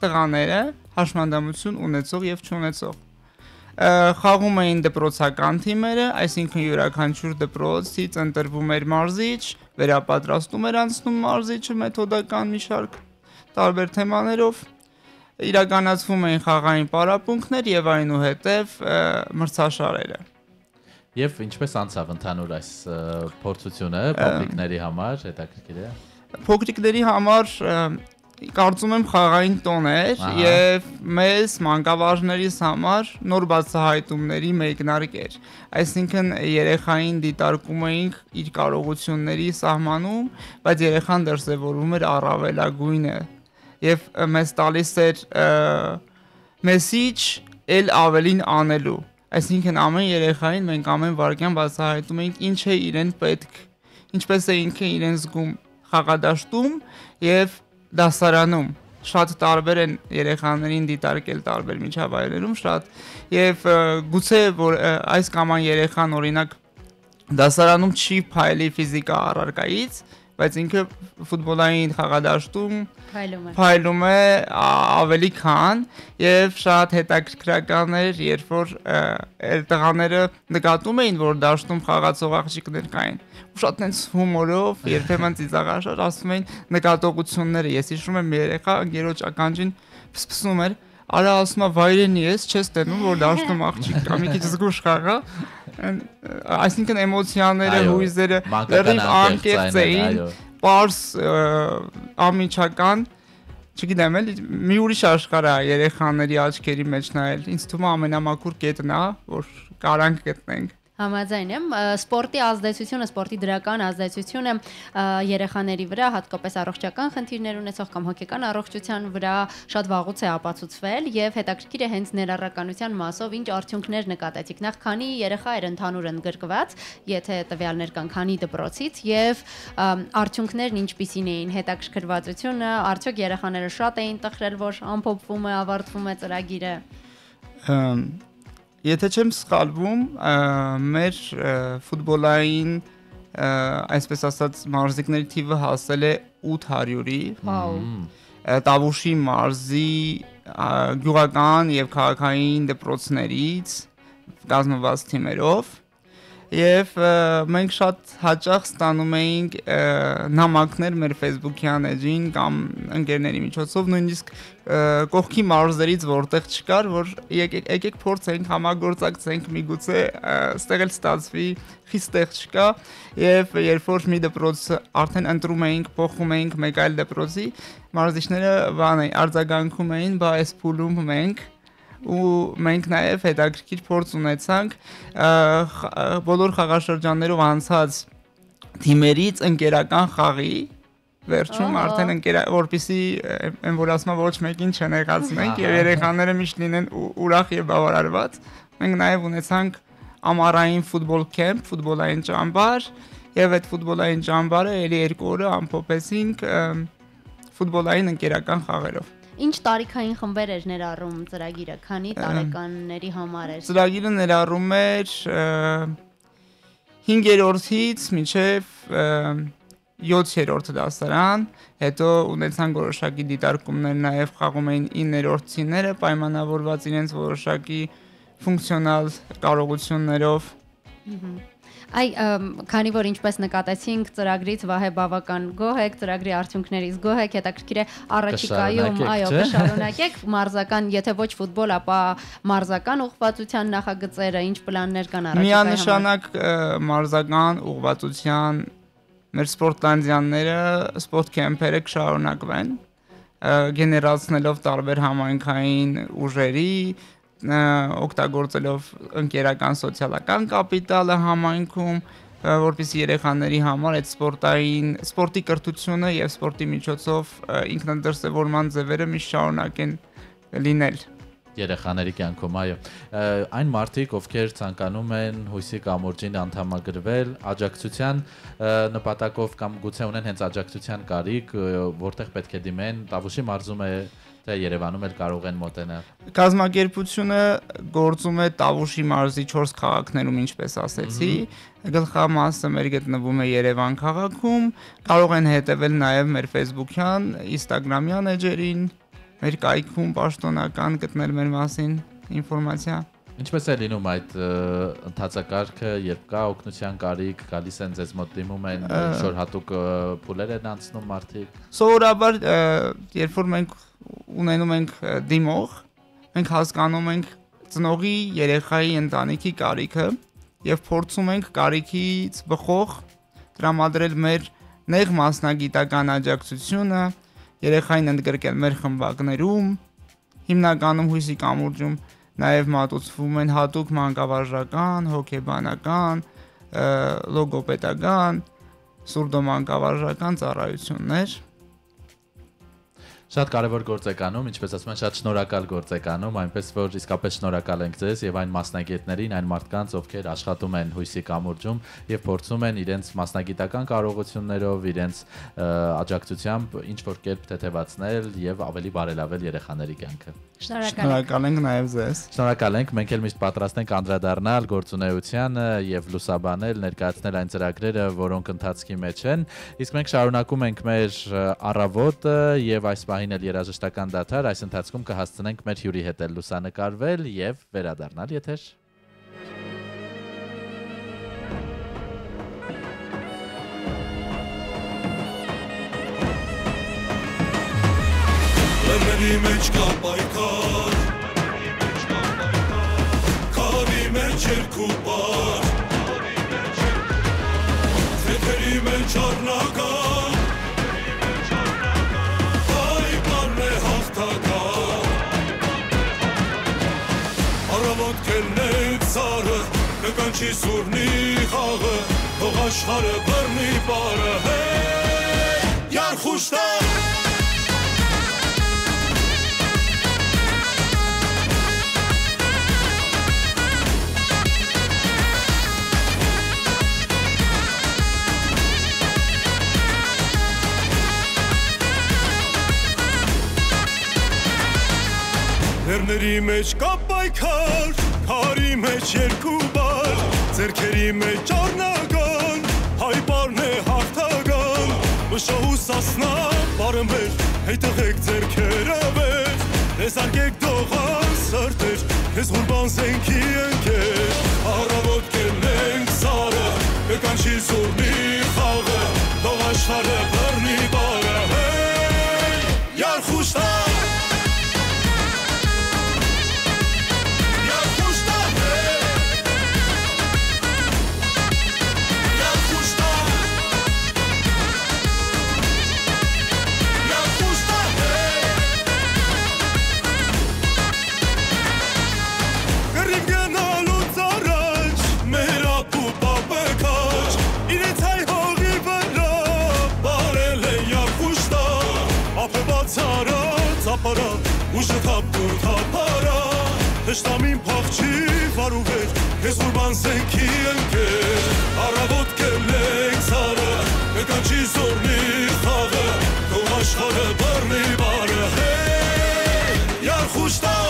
տղաները, հաշմանդամություն ունեցող եւ չունեցող։ Խաղում էին դպրոցական թիմերը, այսինքն յուրաքանչյուր դպրոցից ընտրվում էր մարզիչ, վերապատրաստում էր անցնում մարզիչը մեթոդական մի շարք տարբեր թեմաներով, իրականացվում էին խաղային պարապմունքներ եւ այնուհետեւ մրցաշարերը։ Եվ ինչպես անցավ ընդհանուր այս փորձությունը փոքրիկների համար, հետաքրքիր է։ Փոքրիկների համար կարծում եմ խաղային տոն էր եւ մեզ մանկավարժներիս համար նոր բացահայտումների մեկնարկ էր։ Այսինքն երեխային դիտարկում էինք իր կարողությունների սահմանում, բայց երեխան դրսևորվում էր առավելագույնը եւ մեզ տալիս էր մեսիջ էլ ավելին անելու։ Այսինքն ամեն երեխային մենք ամեն վարքյան բացահայտում ենք ինչ է իրեն պետք, ինչպես է ինքը իրեն զգում խաղադաշտում եւ դասարանում։ Շատ տարբեր են երեխաներին դիտարկել տարբեր միջավայրերում շատ եւ գուցե որ այս կամ այն երեխան օրինակ դասարանում չի փայլի ֆիզիկա առարկայից, բայց ինքը ֆուտբոլային խաղադաշտում փայլում է ավելի քան եւ շատ հետաքրքրական էր, երբ որ տղաները նկատում էին, որ դաշտում խաղացող աղջիկներ կային։ Ու շատ այնց հումորով, երբեմն ծիծաղաշար ասում էին նկատողությունները։ Ես հիշում եմ երեխա գերոջ ականջին փսփսում էր, արա ասում է վայրենի ես, չես տենում որ դաշտում աղջիկ կա, մի քիչ զգուշ խաղա։ Այսինքն էմոցիաները, հույզերը լրիվ անկեղծ էին, պարզ ամիջական, չգիտեմ էլի, մի ուրիշ աշխարհ է երեխաների աչքերի մեջ նայել։ Ինձ թվում է ամենամաքուր կետն է, որ կարանք գտնենք։ Համաձայն եմ, սպորտի ազդեցությունը, սպորտի դրական ազդեցությունը երեխաների վրա, հատկապես առողջական խնդիրներ ունեցող կամ հոգեկան առողջության վրա շատ վաղուց է ապացուցվել եւ հետաքրքիր է հենց ներառականության մասով ինչ արդյունքներ նկատեցիք։ Նախ քանի երեխա էր ընդհանուր ընդգրկված, եթե տվյալներ կան քանի դպրոցից եւ արդյունքներն ինչպիսին էին, հետաքրքրվածությունը, արդյոք երեխաները շատ էին տխրել, որ ամփոփվում է, ավարտվում է ծրագիրը։ Եթե չեմ սխալվում, մեր ֆուտբոլային այսպես ասած մարզիկների թիվը հասել է 800-ի։ Տավուշի մարզի գյուղական եւ քաղաքային դպրոցներից կազմված թիմերով եւ մենք շատ հաճախ ստանում էինք նամակներ մեր Facebook-յան էջին կամ ընկերների միջոցով, նույնիսկ կողքի մարզերից որտեղ չկար, որ եկեք փորձենք համագործակցենք, միգուցե ստեղ էլ ստացվի, խիստ տեղ չկա եւ երբ որ մի դպրոց արդեն ընտրում էինք, փոխում էինք մեկ այլ դպրոցի, մարզիչները արձագանքում էին, բա այս փուլում մենք ու մենք նաև հետաքրքիր փորձ ունեցանք բոլոր խաղաշրջաններով անցած թիմերից ընկերական խաղի վերջում արդեն որպեսզի այն որ ասում ոչ մեկին չնեղացնենք եւ երեխաները միշտ լինեն ուրախ եւ բավարարված մենք նաև ունեցանք ամառային ֆուտբոլ քեմփ, ֆուտբոլային ճամբար եւ այդ ֆուտբոլային ճամբարը ելի 2 օրը ամփոփեցինք ֆուտբոլային ընկերական խաղերով։ Ինչ տարիքային խմբեր էր ներառում ծրագիրը, քանի տարեկանների համար էր։ Ծրագիրը ներառում էր 5-րդից մինչև 7-րդ դասարան, հետո ունեցան որոշակի դիտարկումներ, նաև խաղում էին 9-րդցիները, պայմանավորված իրենց որոշակի ֆունկցիոնալ կարողություններով։ Այ քանի որ ինչպես նկատեցինք ծրագրից Վահե բավական գոհ եք, ծրագրի արդյունքներից գոհ եք, հետաքրքիր է առաջիկայում, այո, կշարունակեք մարզական, եթե ոչ ֆուտբոլ, ապա մարզական ուղղվածության նախագծերը, ինչ պլաններ կան առաջիկայում։ Միանշանակ մարզական ուղղվածության մեր սպորտլանդյանները, սպորտ քեմփերը կշարունակվեն, գեներացնելով տարբեր համայնքային ուժերի օգտագործելով ընկերական սոցիալական կապիտալը համայնքում, որպեսզի երեխաների համար այդ սպորտի կրթությունը եւ սպորտի միջոցով ինքնադրսևորման ձևերը միշտ շարունակեն լինել երեխաների կյանքում, այո։ Այն մարդիկ, ովքեր ցանկանում են հույսի կամուրջին անդամագրվել, աջակցության նպատակով կամ գուցե ունեն հենց աջակցության կարիք, որտեղ պետք է դիմեն, Տավուշի մարզում է թե Երևանում էլ կարող են մոտենալ։ Կազմակերպությունը գործում է Տավուշի մարզի 4 քաղաքներում, ինչպես ասեցի, գլխամասը մեր գտնվում է Երևան քաղաքում, կարող են հետևել նաև մեր Facebook-յան, Instagram-յան էջերին, մեր կայքում պաշտոնական գտնել մեր մասին ինֆորմացիա։ Ինչպես է լինում այդ ընթացակարգը, երբ կա օգնության կարիք, գալիս են ձեզ մոտ դիմում են, ինչ-որ հատուկ փուլեր են անցնում մարդիկ։ Սովորաբար, երբ որ մենք ունենում ենք դիմող, մենք հասկանում ենք ծնողի, երեխայի, ընտանիքի կարիքը եւ փորձում ենք կարիքից բխող տրամադրել մեր նեղ մասնագիտական աջակցությունը, երեխային ընդգրկել մեր խմբակներում, հիմնականում հույսի կամուրջում նաև մատուցվում են հատուկ մանկավարժական, հոգեբանական, լոգոպեդական, սուրդոմանկավարժական ծառայություններ։ Շատ կարևոր գործ եք անում, ինչպես ասում են, շատ շնորհակալ գործ եք անում, այնպես որ իսկապես շնորհակալ ենք ձեզ եւ այն մասնագետներին, այն մարդկանց, ովքեր աշխատում են հույսի կամուրջում եւ փորձում են իրենց մասնագիտական կարողություններով, իրենց աջակցությամբ ինչ որ կերպ թեթևացնել եւ ավելի բարելավել երեխաների կյանքը։ Շնորհակալ ենք նաեւ ձեզ։ Շնորհակալ ենք, մենք էլ միշտ պատրաստ ենք անդրադառնալ գործունեությանը եւ լուսաբանել, ներկայացնել այն ծրագրերը, որոնք ընթացքի մեջ են։ Իսկ մենք շարունակում ենք մեր առավոտը եւ այս պահին էլ երաժշտական դաթար, այս ընթացքում կհասցնենք մեր հյուրի հետ էլ լուսանկարվել եւ վերադառնալ եթեր։ Լեռների մեջ կա պայքար, քարի մեջ երկու պար, ձեթերի մեջ առնական, հայ պարն է հաղթական, առավոտ կելնեք սարը, կկանչի սուրնի խաղը, թող աշխարը բռնի պարը, Յարխուշտան Լեռների մեջ կա պայքար, քարի մեջ երկու բար, ձեռքերի մեջ առնական, հայ պարն է հաղթական, մշահու սասնա պարը մեր, հետեղեք ձեռքերը վեր, տեսարգեք դողան սրտեր, քեզ հուրբան զենքի ընկեր, առավոտ կելնենք սարը, կկանչի սուրնի խաղը, թող աշխարը բռնի պարը, Յարխուշտան Ուշը թապտուր թապարա, հշտամին պաղջի վարուվեր, կեզ ուրբան զենքի ընկեր, առավոտ կելնեք սարը, կկանչի զորնի խաղը, թող աշխարը բռնի բարը, Յարխուշտան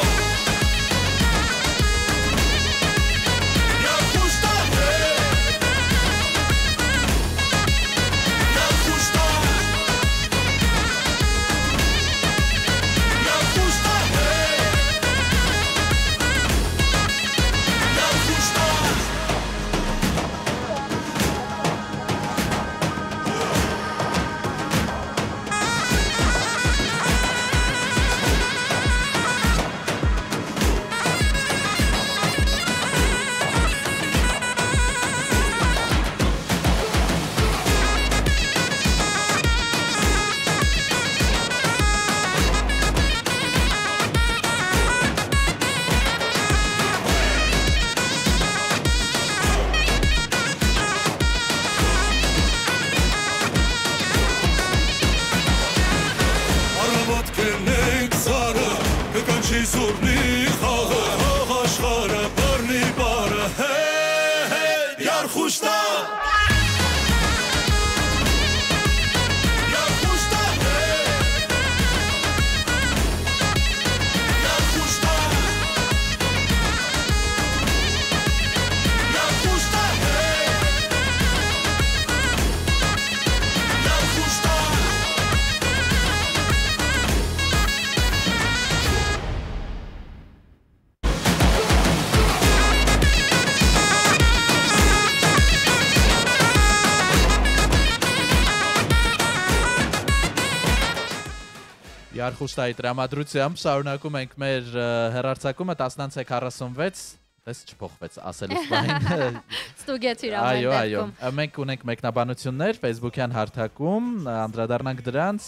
Յարխուշտայի տրամադրությամբ շարունակում ենք մեր հեռարձակումը 10:46, դες չփոխվեց ասելուց բային։ Ստուգեցիր Այո, ամեն այո։ դեպքում։ Մենք ունենք մեկնաբանություններ Facebook-յան հարթակում, անդրադառնանք դրանց։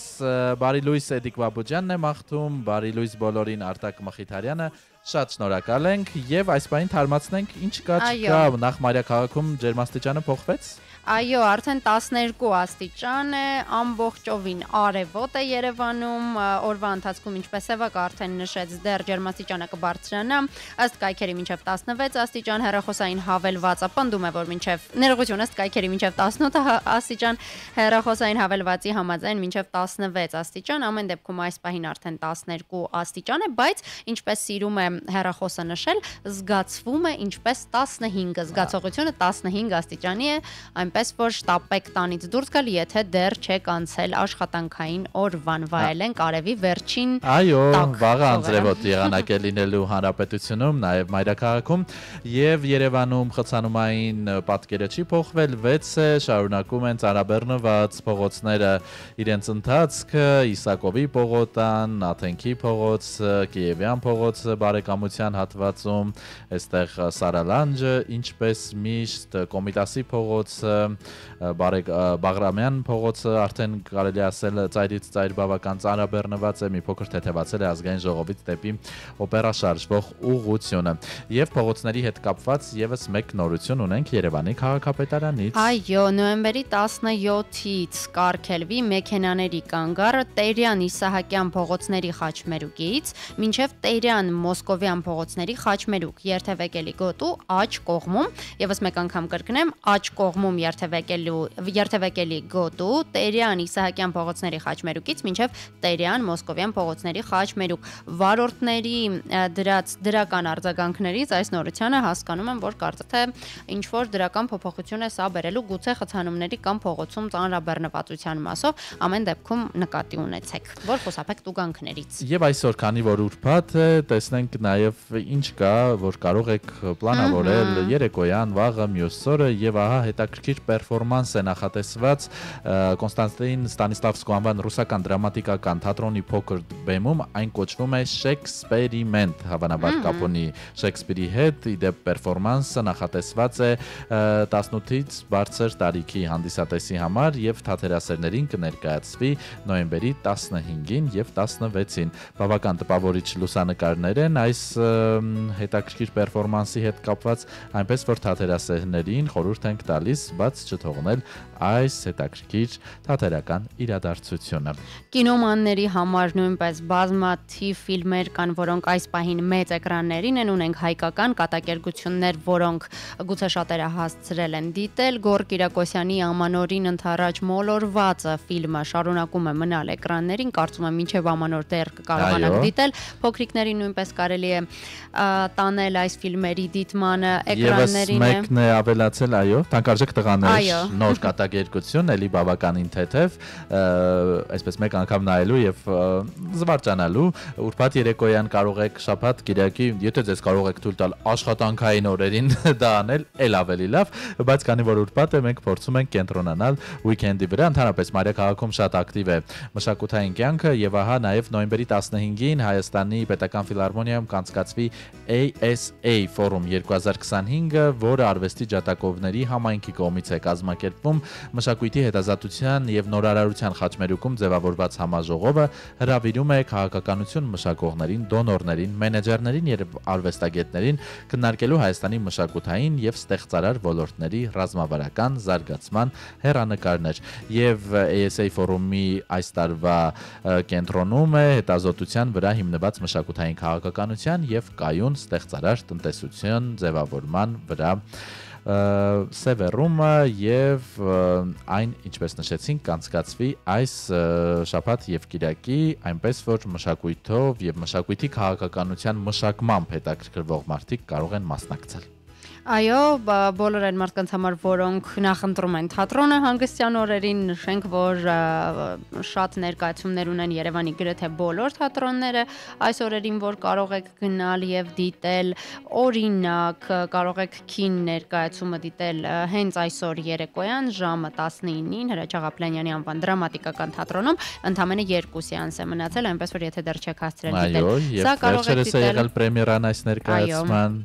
Բարի լույս Էդիկ Վաբուջյանն է մաղթում, բարի լույս բոլորին Արտակ Մխիթարյանը։ Շատ շնորհակալ ենք եւ այս բային թարմացնենք ինչ կա չկա, նախ Մարիա քաղաքում ջերմաստիճանը փոխվեց։ Այո, արդեն 12 աստիճան է, ամբողջովին արևոտ է Երևանում, օրվա ընթացքում ինչպես Սևակ արդեն նշեց, դեռ ջերմաստիճանը կբարձրանա, ըստ կայքերի մինչև 16 աստիճան, հեռախոսային հավելվածը պնդում է, որ մինչև ներողություն ըստ կայքերի մինչև 18 աստիճան, հեռախոսային հավելվածի համաձայն մինչև 16 աստիճան, ամեն դեպքում այս պահին արդեն 12 աստիճան է, բայց ինչպես սիրում է հեռախոսը նշել, զգացվում է ինչպես 15, զգացողությունը 15 աստիճանի է, այնպես որ շտապեք տանից դուրս գալ, եթե դեռ չեք անցել աշխատանքային օրվան, վայելենք արևի վերջին Այո, վաղը անձրևոտ եղանակ է լինելու հանրապետությունում, նաև մայրաքաղաքում եւ Երևանում խցանումային պատկերը չի փոխվել, 6 է, շարունակում են ծանրաբեռնված փողոցները իրենց ընթացքը, Իսակովի պողոտան, Աթենքի փողոց, Կիևյան փողոց բարեկամության հատվածում, այստեղ Սարալանջը, ինչպես միշտ Կոմիտասի փողոցը, Բաղրամյան փողոցը արդեն կարելի ասել ծայրից ծայր բավական ծանրաբեռնված է, մի փոքր թեթևացել է ազգային ժողովից դեպի օպերա շարժվող ուղղությունը։ Եվ փողոցների հետ կապված եւս մեկ նորություն ունենք Երևանի քաղաքապետարանից։ Այո, նոյեմբերի 17-ից կարգելվի մեքենաների կանգառը Տերյան Իսահակյան փողոցների խաչմերուկից մինչև Տերյան Մոսկովյան փողոցների խաչմերուկ երթևեկելի գոտու աջ կողմում, եւս մեկ անգամ կրկնեմ, աջ կողմում երթևեկելի գոտու Տերյան Իսահակյան փողոցների խաչմերուկից մինչև Տերյան Մոսկովյան փողոցների խաչմերուկ։ Վարորդների դրած դրական արձագանքներից այս նորությանը հասկանում եմ, որ կարծես թե ինչ որ դրական փոփոխություն է սա բերելու գուցե խցանումների կամ փողոցում ծանրաբեռնվածության մասով, ամեն դեպքում նկատի ունեցեք, որ խուսափեք տուգանքներից։ Եվ այսօր, քանի որ ուրբաթ է, տեսնենք նաև ինչ կա, որ կարող եք պլանավորել երեկոյան, վաղը, մյուս օրը եւ ահա հետաքրքիր պերֆորմանս է նախատեսված Կոնստանտին Ստանիսլավսկու անվան ռուսական դրամատիկական թատրոնի փոքր բեմում, այն կոչվում է Շեքսպերիմենտ, հավանաբար կապ ունի Շեքսպիրի հետ, իդեպ պերֆորմանսը նախատեսված է 18-ից բարձր տարիքի հանդիսատեսի համար եւ թատերասերներին կներկայացվի նոյեմբերի 15-ին եւ 16-ին։ Բավական տպավորիչ լուսանկարներ են այս հետաքրքիր պերֆորմանսի հետ կապված, այնպես որ թատերասերներին խորհուրդ ենք տալիս բաց չթողնել այս հետաքրքիր թատերական իրադարձությունը։ Կինոմանների համար նույնպես բազմաթիվ ֆիլմեր կան, որոնք այս պահին մեծ էկրաններին են, ունենք հայկական կատակերգություններ, որոնք գուցե շատերը հասցրել են դիտել, Գոռ Կիրակոսյանի Ամանորին ընդառաջ մոլորվածը ֆիլմը շարունակում է մնալ էկրաններին, կարծում եմ մինչև ամանոր դեռ կարողանաք դիտել, փոքրիկներին նույնպես կարելի է տանել այս ֆիլմերի դիտմանը էկրաններին է։ Եվս մեկն է ավելացել, այո, թանկարժեք տղաներ, նոր կատակերգություն, էլի բավականին թեթև, այսպես մեկ անգամ նայելու եւ զվարճանալու, ուրբաթ երեկոյան կարող եք շաբաթ Կիրակի, եթե ձեզ կարող եք թույլ տալ աշխատանքային օրերին դա անել, էլ ավելի լավ, բայց քանի որ ուրբաթ է, մենք փորձում ենք կենտրոնանալ weekend-ի վրա, ընդհանրապես մայրաքաղաքում շատ ակտիվ է մշակութային կյանքը եւ ահա նաեւ նոյեմբերի 15-ին Հայաստանի Պետական ֆիլհարմոնիայում կանցկացվի ASA Forum 2025-ը, որը արվեստի ջատագովների համայնքի կողմից է կազմակերպվում մշակույթի հետազոտության եւ նորարարության խաչմերուկում ձևավորված համաժողովը հրավիրում է քաղաքականություն մշակողներին, դոնորներին, մենեջերներին եւ արվեստագետներին քննարկելու Հայաստանի մշակութային եւ ստեղծարար ոլորտների ռազմավարական զարգացման հեռանկարներ եւ ASA Forum-ի այս տարվա կենտրոնում է հետազոտության վրա հիմնված մշակութային քաղաքականության եւ կայուն ստեղծարար տնտեսության ձևավորման վրա սևեռումը եւ այն, ինչպես նշեցինք, կանցկացվի այս շաբաթ եւ կիրակի, այնպես որ մշակույթով եւ մշակույթի քաղաքականության մշակմամբ հետաքրքրվող մարդիկ կարող են մասնակցել։ Այո, բոլոր այն մարդկանց համար, որոնք նախընտրում են թատրոնը հանգստյան օրերին, նշենք, որ շատ ներկայացումներ ունեն Երևանի գրեթե բոլոր թատրոնները այս օրերին, որ կարող եք գնալ եւ դիտել, օրինակ, կարող եք Քին ներկայացումը դիտել հենց այսօր երեկոյան ժամը 19-ին Հրաչյա Ղափլանյանի անվան դրամատիկական թատրոնում, ընդամենը 2 սեանս է մնացել, այնպես որ եթե դեռ չեք հասցրել դիտել, սա կարող եք դիտել։ Այո, եւ վերջերս է եղել պրեմիերան այս ներկայացման։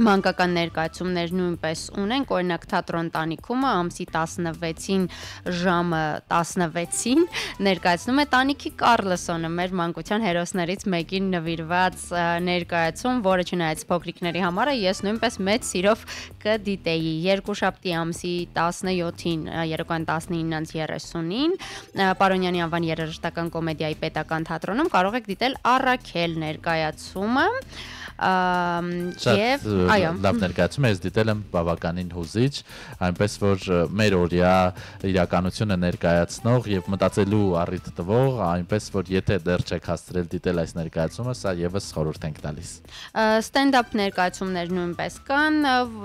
Մանկական ներկայացումներ նույնպես ունենք, օրինակ թատրոն տանիքումը ամսի 16-ին ժամը 16-ին ներկայացնում է Տանիքի Կարլսոնը, մեր մանկության հերոսներից մեկին նվիրված ներկայացում, որը չնայած փոքրիկների համար է, ես նույնպես մեծ սիրով կդիտեի։ Երկուշաբթի ամսի 17-ին, երեկոյան 19:30-ին Պարոնյանի անվան երաժշտական կոմեդիայի պետական թատրոնում կարող եք դիտել Առաքել ներկայացումը։ Շատ լավ ներկայացում ես դիտել եմ բավականին հուզիչ, այնպես որ մեր օրյա իրականությունը ներկայացնող եւ մտածելու առիթ տվող, այնպես որ եթե դեռ չեք հասցրել դիտել այս ներկայացումը, սա եւս խորհուրդ ենք տալիս։ Ստենդափ ներկայացումներ նույնպես կան,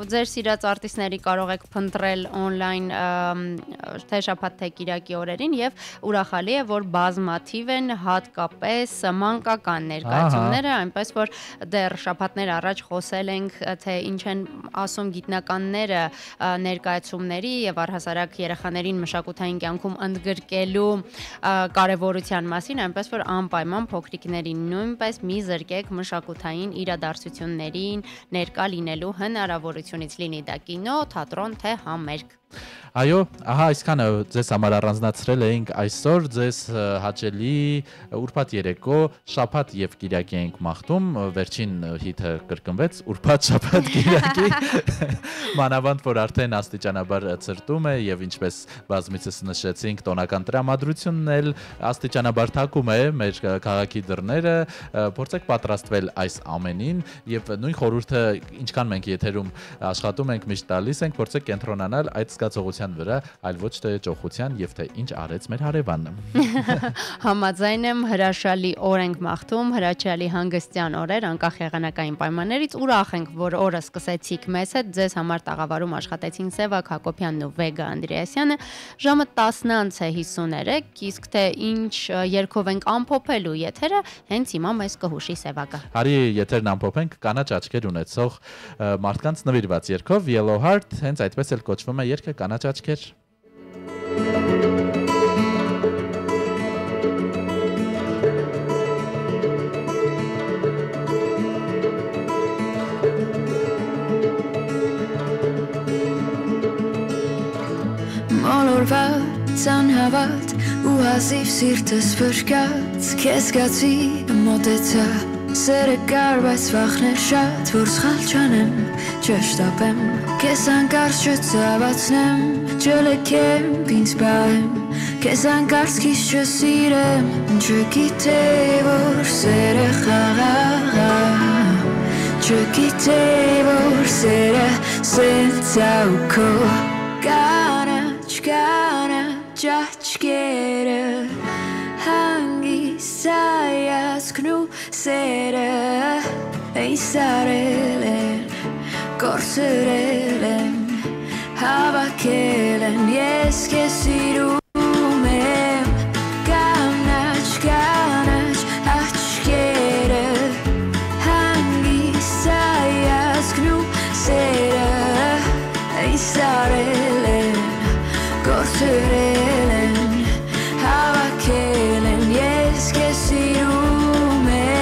ձեր սիրած արտիստների կարող եք փնտրել on-line թե շաբաթ թե կիրակի օրերին եւ ուրախալի է, որ բազմաթիվ են հատկապես մանկական ներկայացումները, այնպես որ դեռ շաբաթներ առաջ խոսել ենք, թե ինչ են ասում գիտնականները ներկայացումների եւ առհասարակ երեխաներին մշակութային կյանքում ընդգրկելու կարեւորության մասին, այնպես որ անպայման փոքրիկներին նույնպես մի զրկեք մշակութային իրադարձություններին ներկա լինելու հնարավորությունից, լինի դա կինո, թատրոն թե համերգ։ Այո, ահա այսքանը ձեզ համար առանձնացրել էինք այսօր, ձեզ հաճելի ուրբաթ երեկո, շաբաթ եւ կիրակի ենք մաղթում, վերջին հիթը կրկնվեց, ուրբաթ, շաբաթ, կիրակի, մանավանդ որ արդեն աստիճանաբար ցրտում է եւ ինչպես բազմիցս նշեցինք, տոնական տրամադրությունն էլ աստիճանաբար թակում է մեր քաղաքի դռները, փորձեք պատրաստվել այս ամենին եւ նույն խորհուրդը ինչքան մենք եթերում աշխատում ենք միշտ տալիս ենք, փորձեք կենտրոնանալ այդ զգացողության վրա, այլ ոչ թե ճոխության եւ թե ինչ արեց մեր հարևանը։ Համաձայն եմ, հրաշալի օր ենք մաղթում, հրաշալի հանգստյան օրեր, անկախ եղանակային պայմաններից, ուրախ ենք, որ օրը սկսեցիք մեզ հետ, ձեզ համար տաղավարում աշխատեցին Սևակ Հակոբյանն ու Վեգա Անդրեասյանը, ժամը 10:53, իսկ թե ինչ երգով ենք ամփոփելու եթերը, հենց հիմա մեզ կհուշի Սևակը։ Արի եթերն ամփոփենք կանաչ աչքեր ունեցող մարդկանց նվիրված երգով Yellow Heart, հենց այդպես էլ կոչվում է երգը կանաչ աչքեր։ Մոլորված անհավատ ու հազիվ սիրտս վրկած քեզ գացի մոտեցա սերը կար բայց վախներ շատ որ սխալ չանեմ չշտապեմ քեզ անկարծ չցավացնեմ չլքեմ ինձ բայեմ քեզ անկարծ քիչ չսիրեմ չգիտեի որ սերը խաղաղ չգիտեի որ սերը սենց աուքո Կանաչ աչքերը հանգիստ հայացքն ու սերը ինձ սարել են, կորցրել են, հավաքել են, ես քեզ սիրում եմ կանաչ աչքերը հանգիստ հայացքն ու սերը ինձ սարել են Կորցրել են, հավաքել են, ես քեզ սիրում եմ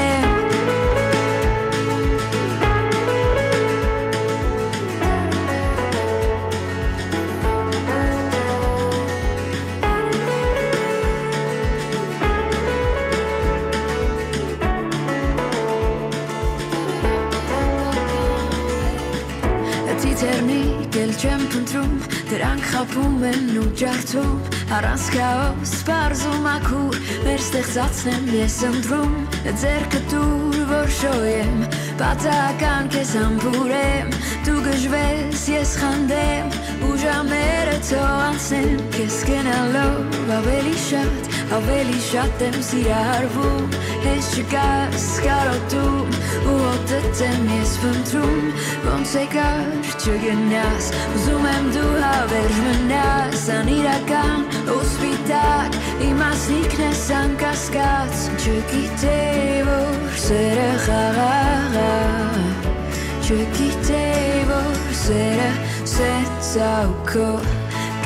Տիթերնիկ էլ չեմ փնտրում Դրանք խապում են ու ջարդում Առանց քաոս սպարզում ակուր Մեր ստեղծածն եմ ես ընտրում Ձերքը տուր որ շոյեմ Պատահական քեզ համբուրեմ Դու գժվես ես խանդեմ Ու ժամերը թող անցնեն Քեզ գնալով ավելի շատ եմ սիրահարվում Հենց չկաս կարոտում Ու հոտդ եմ ես վնտրում Ոնց եկար չգնաս Ուզում եմ դու հավերժ մնաս Անիրական ու սպիտակ Իմասնիկն ես անկասկած Չգիտեի որ սերը խաղաղ Չգիտեի որ սերը սենց աուքո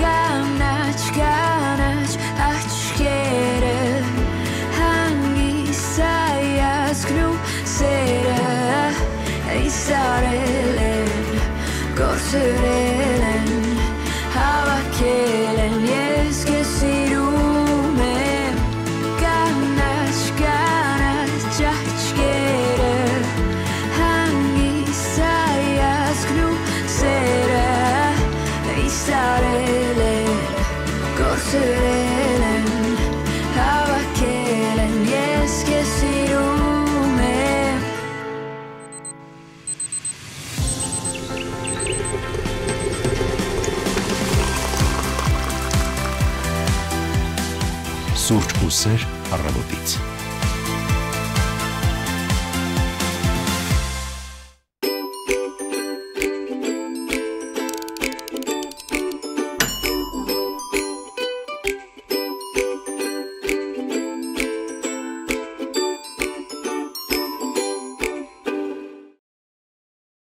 Կանաչ աչքերը հանգիստ հայացքն ու սերը ինձ սարել են կորցրել են հավաքել են ես քեզ սիրում եմ կանաչ աչքերը հանգիստ հայացքն ու սերը իսարել են կորցրել են հավաքել են ես քեզ սիրում եմ Սուրճ ու սեր առավոտից